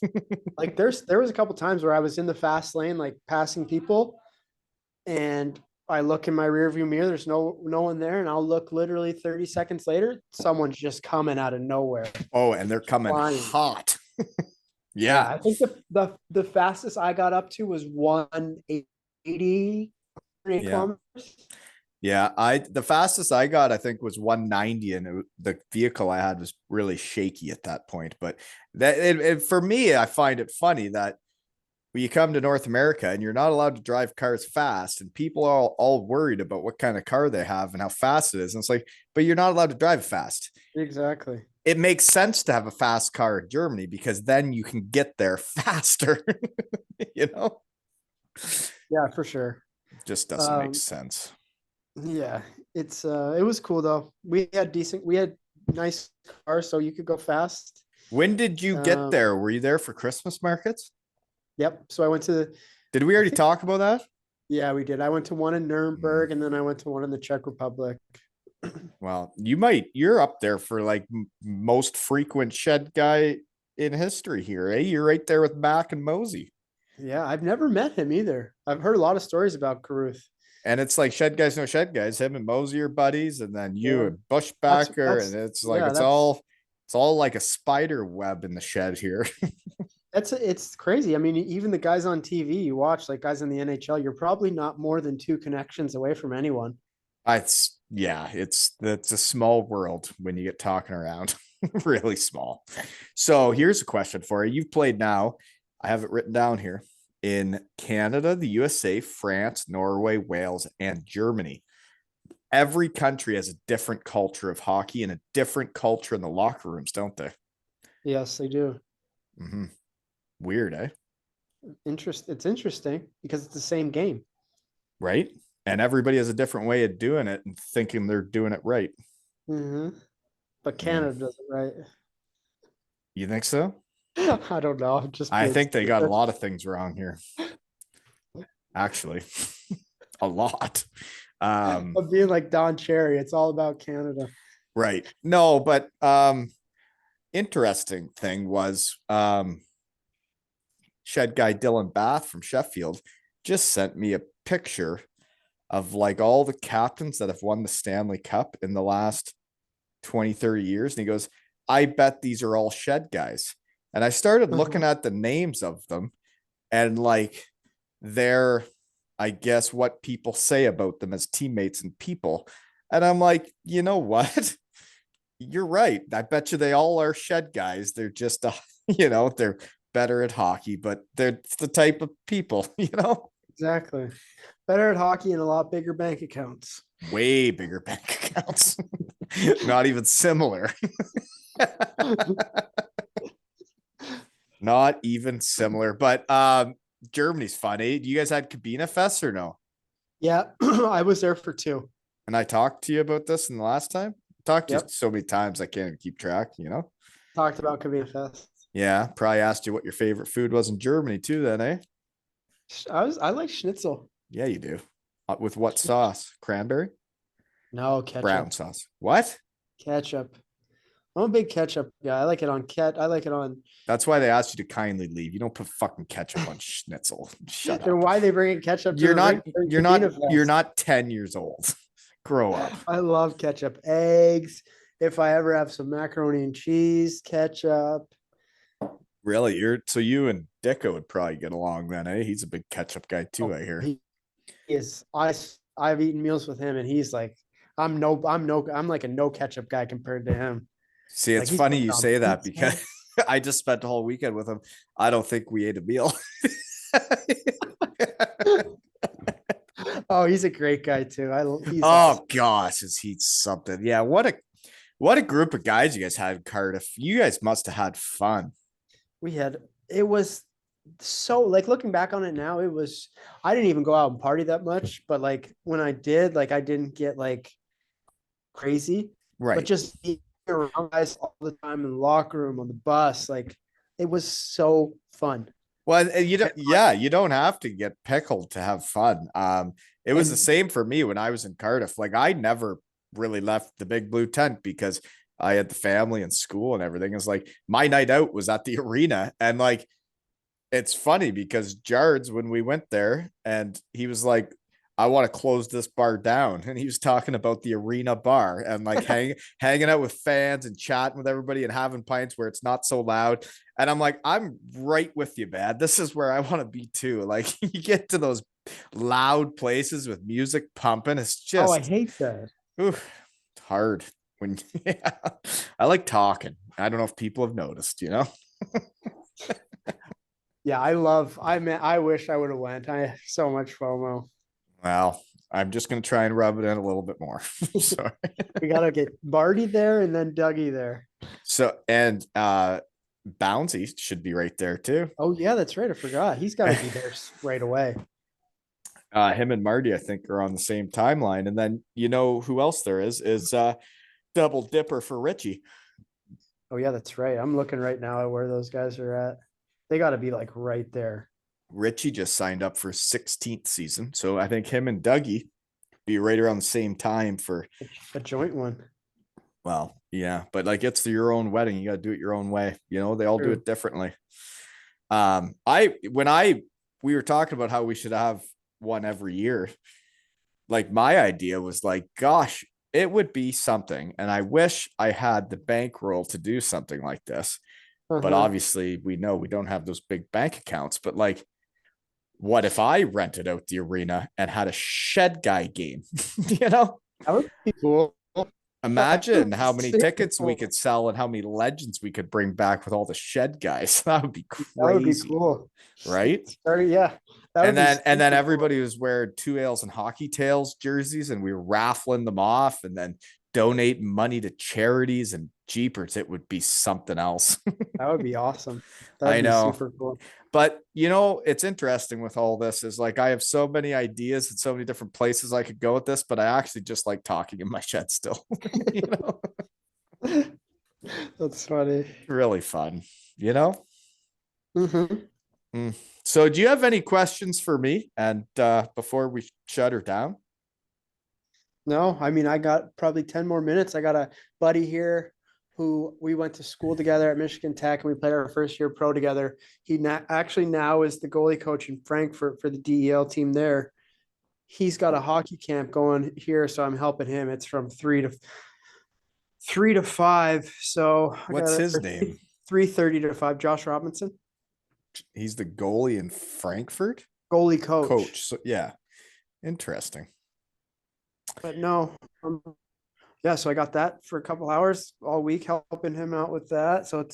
Like there was a couple times where I was in the fast lane, like passing people, and I look in my rearview mirror, there's no one there, and I'll look literally 30 seconds later, someone's just coming out of nowhere. Oh, and they're coming Flying. hot. Yeah, Yeah. I think the fastest I got up to was 180 Yeah. kilometers. Yeah, the fastest I got, I think, was 190, and the vehicle I had was really shaky at that point. But for me, I find it funny that when you come to North America and you're not allowed to drive cars fast, and people are all worried about what kind of car they have and how fast it is. And it's like, but you're not allowed to drive fast. Exactly. It makes sense to have a fast car in Germany, because then you can get there faster. You know, Yeah, for sure. just doesn't make sense. Yeah, it was cool though. We had nice cars, so you could go fast. When did you get there? Were you there for Christmas markets? Yep. So I went to, Did we I already think, talk about that? yeah, we did. I went to one in Mm. Nuremberg, and then I went to one in the Czech Republic. Well, you're up there for like most frequent shed guy in history here, eh? You're right there with Mac and Mosey. Yeah, I've never met him either. I've heard a lot of stories about Caruth. And it's like shed guys no shed guys. Him and Mosey are buddies, and then you Yeah. and Bushbacker, and That's it's like yeah, it's all like a spider web in the shed here. it's crazy. I mean, even the guys on TV you watch, like guys in the NHL, you're probably not more than two connections away from anyone. It's yeah, it's a small world when you get talking around. Really small. So here's a question for you. You've played now. I have it written down here in Canada, the USA, France, Norway, Wales, and Germany. Every country has a different culture of hockey and a different culture in the locker rooms, don't they? Yes, they do. Mm-hmm. Weird, eh? It's interesting because it's the same game. Right? And everybody has a different way of doing it and thinking they're doing it right. Hmm. But Mm. Canada does it right. You think so? I don't know. I'm just I being think they got a stupid. lot of things wrong here, actually. A lot. I'm being like Don Cherry. It's all about Canada. Right. No, but interesting thing was shed guy Dylan Bath from Sheffield just sent me a picture of like all the captains that have won the Stanley Cup in the last 20, 30 years. And he goes, I bet these are all shed guys. And I started looking at the names of them and like they're, I guess, what people say about them as teammates and people. And I'm like, you know what? You're right. I bet you they all are shed guys. They're just, they're better at hockey, but they're the type of people, Exactly. Better at hockey and a lot bigger bank accounts. way bigger bank accounts. Not even similar. Not even similar. But Germany's funny. You guys had Cabina Fest or no? Yeah, I was there for two. And I talked to you about this in the last time. I talked to you Yep. so many times I can't even keep track. Talked about Cabina Fest. Yeah, probably asked you what your favorite food was in Germany too, then, eh? I like schnitzel. Yeah, you do. With what sauce? Cranberry? No, Brown ketchup. sauce. What? Ketchup. I'm a big ketchup guy. I like it on I like it on. That's why they asked you to kindly leave. You don't put fucking ketchup on schnitzel. Shut Then up. why they bringing ketchup to You're the not rink during you're Cabina not you're Fest? not 10 years old. Grow up. I love ketchup. Eggs. If I ever have some macaroni and cheese, ketchup. Really? You and Dicko would probably get along then, eh? He's a big ketchup guy too, Oh, I hear. he is. I've eaten meals with him, and he's like, I'm like a no ketchup guy compared to him. See, Like it's he's funny put you on say that pizza. because I just spent the whole weekend with him. I don't think we ate a meal. Oh, he's a great guy too. He's awesome. Oh gosh, is he something? Yeah, what a group of guys you guys had in Cardiff. You guys must have had fun. We had it was so like looking back on it now, it was I didn't even go out and party that much, but like when I did, like I didn't get like crazy, but Right. just being around guys all the time in the locker room, on the bus, like it was so fun. Well, you don't, And, yeah, you don't have to get pickled to have fun. It was the and same for me when I was in Cardiff. Like I never really left the big blue tent because I had the family and school and everything. It's like my night out was at the arena. And like it's funny because Jards, when we went there, and he was like, I want to close this bar down. And he was talking about the arena bar and like hanging out with fans and chatting with everybody and having pints where it's not so loud. And I'm like, I'm right with you, man. This is where I want to be too. Like you get to those loud places with music pumping. It's oh, I just hate that. oof, it's hard when yeah. I like talking. I don't know if people have noticed. Yeah, I wish I would have went. I have so much FOMO. Well, I'm just gonna try and rub it in a little bit more. Sorry. We gotta get Barty there and then Dougie there. So and Bouncy should be right there too. Oh yeah, that's right. I forgot. He's got to be there right away. Him and Marty, I think, are on the same timeline. And then you know who else there is double dipper for Richie. Oh yeah, that's right. I'm looking right now at where those guys are at. They got to be like right there. Richie just signed up for his 16th season. So I think him and Dougie be right around the same time for a joint one. Well, yeah, but like it's your own wedding. You got to do it your own way. You know, they all do it differently. We were talking about how we should have one every year. Like my idea was like, gosh, it would be something. And I wish I had the bankroll to do something like this. But obviously we know we don't have those big bank accounts. But like, what if I rented out the arena and had a shed guy game? You know? That would be cool. Imagine how many tickets we could sell and how many legends we could bring back with all the shed guys. That would be crazy. That would be cool. Right? Yeah. And then everybody was wearing 2 Ales and Hockey Tales jerseys, and we were raffling them off and then donating money to charities and jeepers. It would be something else. That would be awesome. I know. Super cool. But you know, it's interesting with all this is like I have so many ideas and so many different places I could go with this, but I actually just like talking in my shed still. You know? That's funny. Really fun, you know? Mm-hmm. So do you have any questions for me? And before we shut her down? No, I mean, I got probably 10 more minutes. I got a buddy here who we went to school together at Michigan Tech, and we played our first year pro together. He actually now is the goalie coach in Frankfurt for the DEL team there. He's got a hockey camp going here, so I'm helping him. It's from 3 to 5. So what's his name? 3:30 to 5. Josh Robinson. He's the goalie in Frankfurt. Goalie coach. So yeah, interesting. But no, yeah. So I got that for a couple hours all week, helping him out with that. So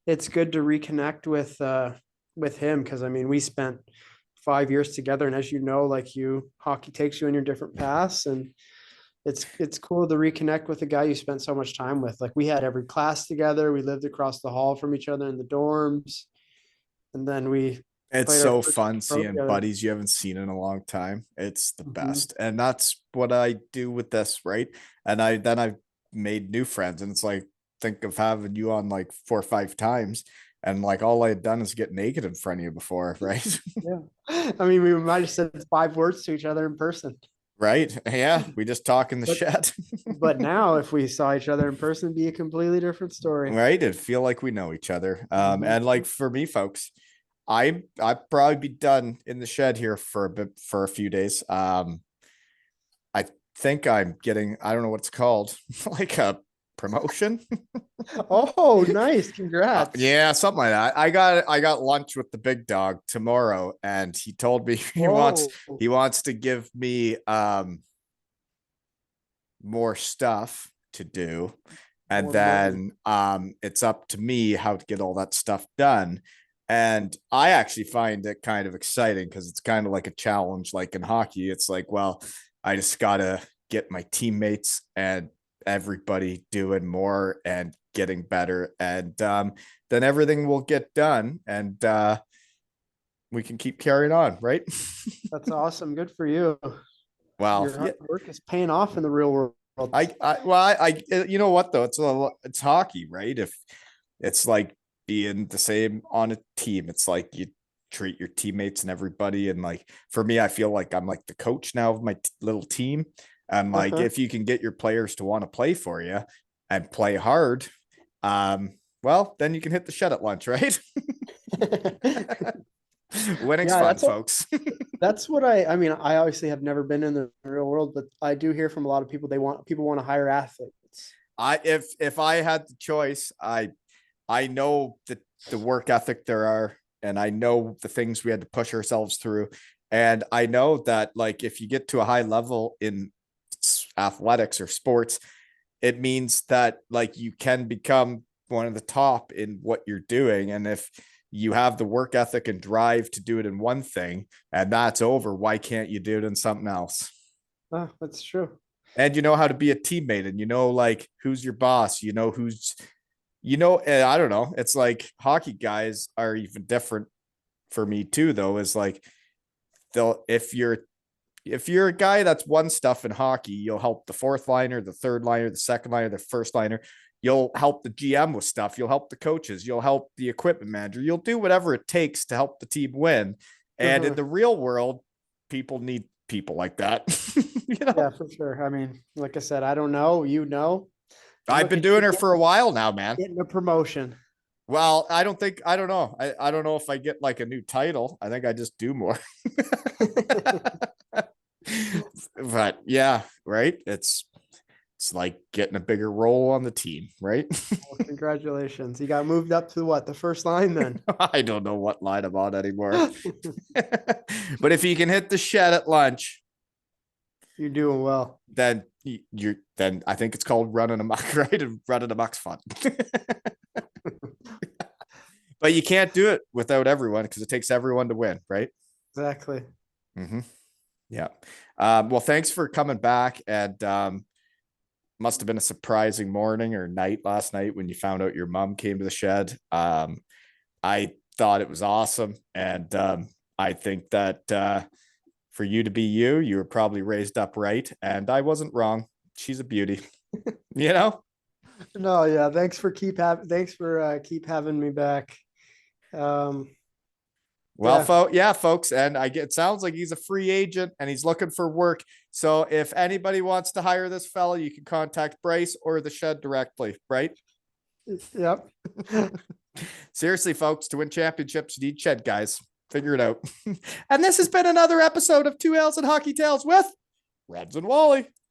it's good to reconnect with him, because I mean we spent 5 years together, and as you know, like hockey takes you in your different paths, and it's cool to reconnect with a guy you spent so much time with. Like we had every class together, we lived across the hall from each other in the dorms, and then it's so fun seeing buddies you haven't seen in a long time. It's the best. And that's what I do with this, right? And I've made new friends, and it's like, think of having you on like 4 or 5 times, and like all I had done is get naked in front of you before, right? Yeah. I mean, we might have said 5 words to each other in person. Right. Yeah. We just talk in the shed. But now if we saw each other in person, it'd be a completely different story. Right. It'd feel like we know each other. And like for me, folks, I'd probably be done in the shed here for a few days. I think I'm getting, I don't know what it's called, like a promotion. Oh, nice. Congrats. Yeah, something like that. I got lunch with the big dog tomorrow, and he told me he wants to give me more stuff to do. And then it's up to me how to get all that stuff done. And I actually find it kind of exciting because it's kind of like a challenge. Like in hockey, it's like, well, I just gotta get my teammates and everybody doing more and getting better, and then everything will get done, and we can keep carrying on, right? That's awesome. Good for you. Well, your hard work is paying off in the real world. I you know what though, it's hockey, right? If it's like being the same on a team, it's like you treat your teammates and everybody, and like for me, I feel like I'm like the coach now of my little team. And like, if you can get your players to want to play for you and play hard, well, then you can hit the shed at lunch, right? Winning's fun, folks. That's what I mean, I obviously have never been in the real world, but I do hear from a lot of people, people want to hire athletes. If I had the choice, I know the work ethic there are, and I know the things we had to push ourselves through. And I know that like, if you get to a high level in athletics or sports, it means that like you can become one of the top in what you're doing. And if you have the work ethic and drive to do it in one thing and that's over, why can't you do it in something else? Oh, that's true. And you know how to be a teammate, and you know like who's your boss, you know who's, you know, I don't know, it's like hockey guys are even different for me too though, is like if you're a guy that's won stuff in hockey, you'll help the 4th liner, the 3rd liner, the 2nd liner, the 1st liner. You'll help the GM with stuff. You'll help the coaches. You'll help the equipment manager. You'll do whatever it takes to help the team win. And in the real world, people need people like that. Yeah, for sure. I mean, like I said, I don't know. You know, I've been doing her for a while now, man. Getting a promotion. Well, I don't know. I don't know if I get like a new title. I think I just do more. But yeah, right. It's like getting a bigger role on the team, right? Well, congratulations. You got moved up to what, the first line then? I don't know what line I'm on anymore. But if you can hit the shed at lunch, you're doing well. Then I think it's called running amok, right? And running amok's fun. But you can't do it without everyone because it takes everyone to win, right? Exactly. Mm-hmm. Yeah. Well, thanks for coming back. And must have been a surprising morning or night last night when you found out your mom came to the shed. I thought it was awesome. And I think that for you to be you were probably raised up right. And I wasn't wrong. She's a beauty, you know? No, yeah. Thanks for keep having me back. Well, folks, and it sounds like he's a free agent and he's looking for work. So if anybody wants to hire this fella, you can contact Bryce or the shed directly, right? Yep. Seriously, folks, to win championships, you need shed guys. Figure it out. And this has been another episode of 2 Ales and Hockey Tales with Reds and Wally.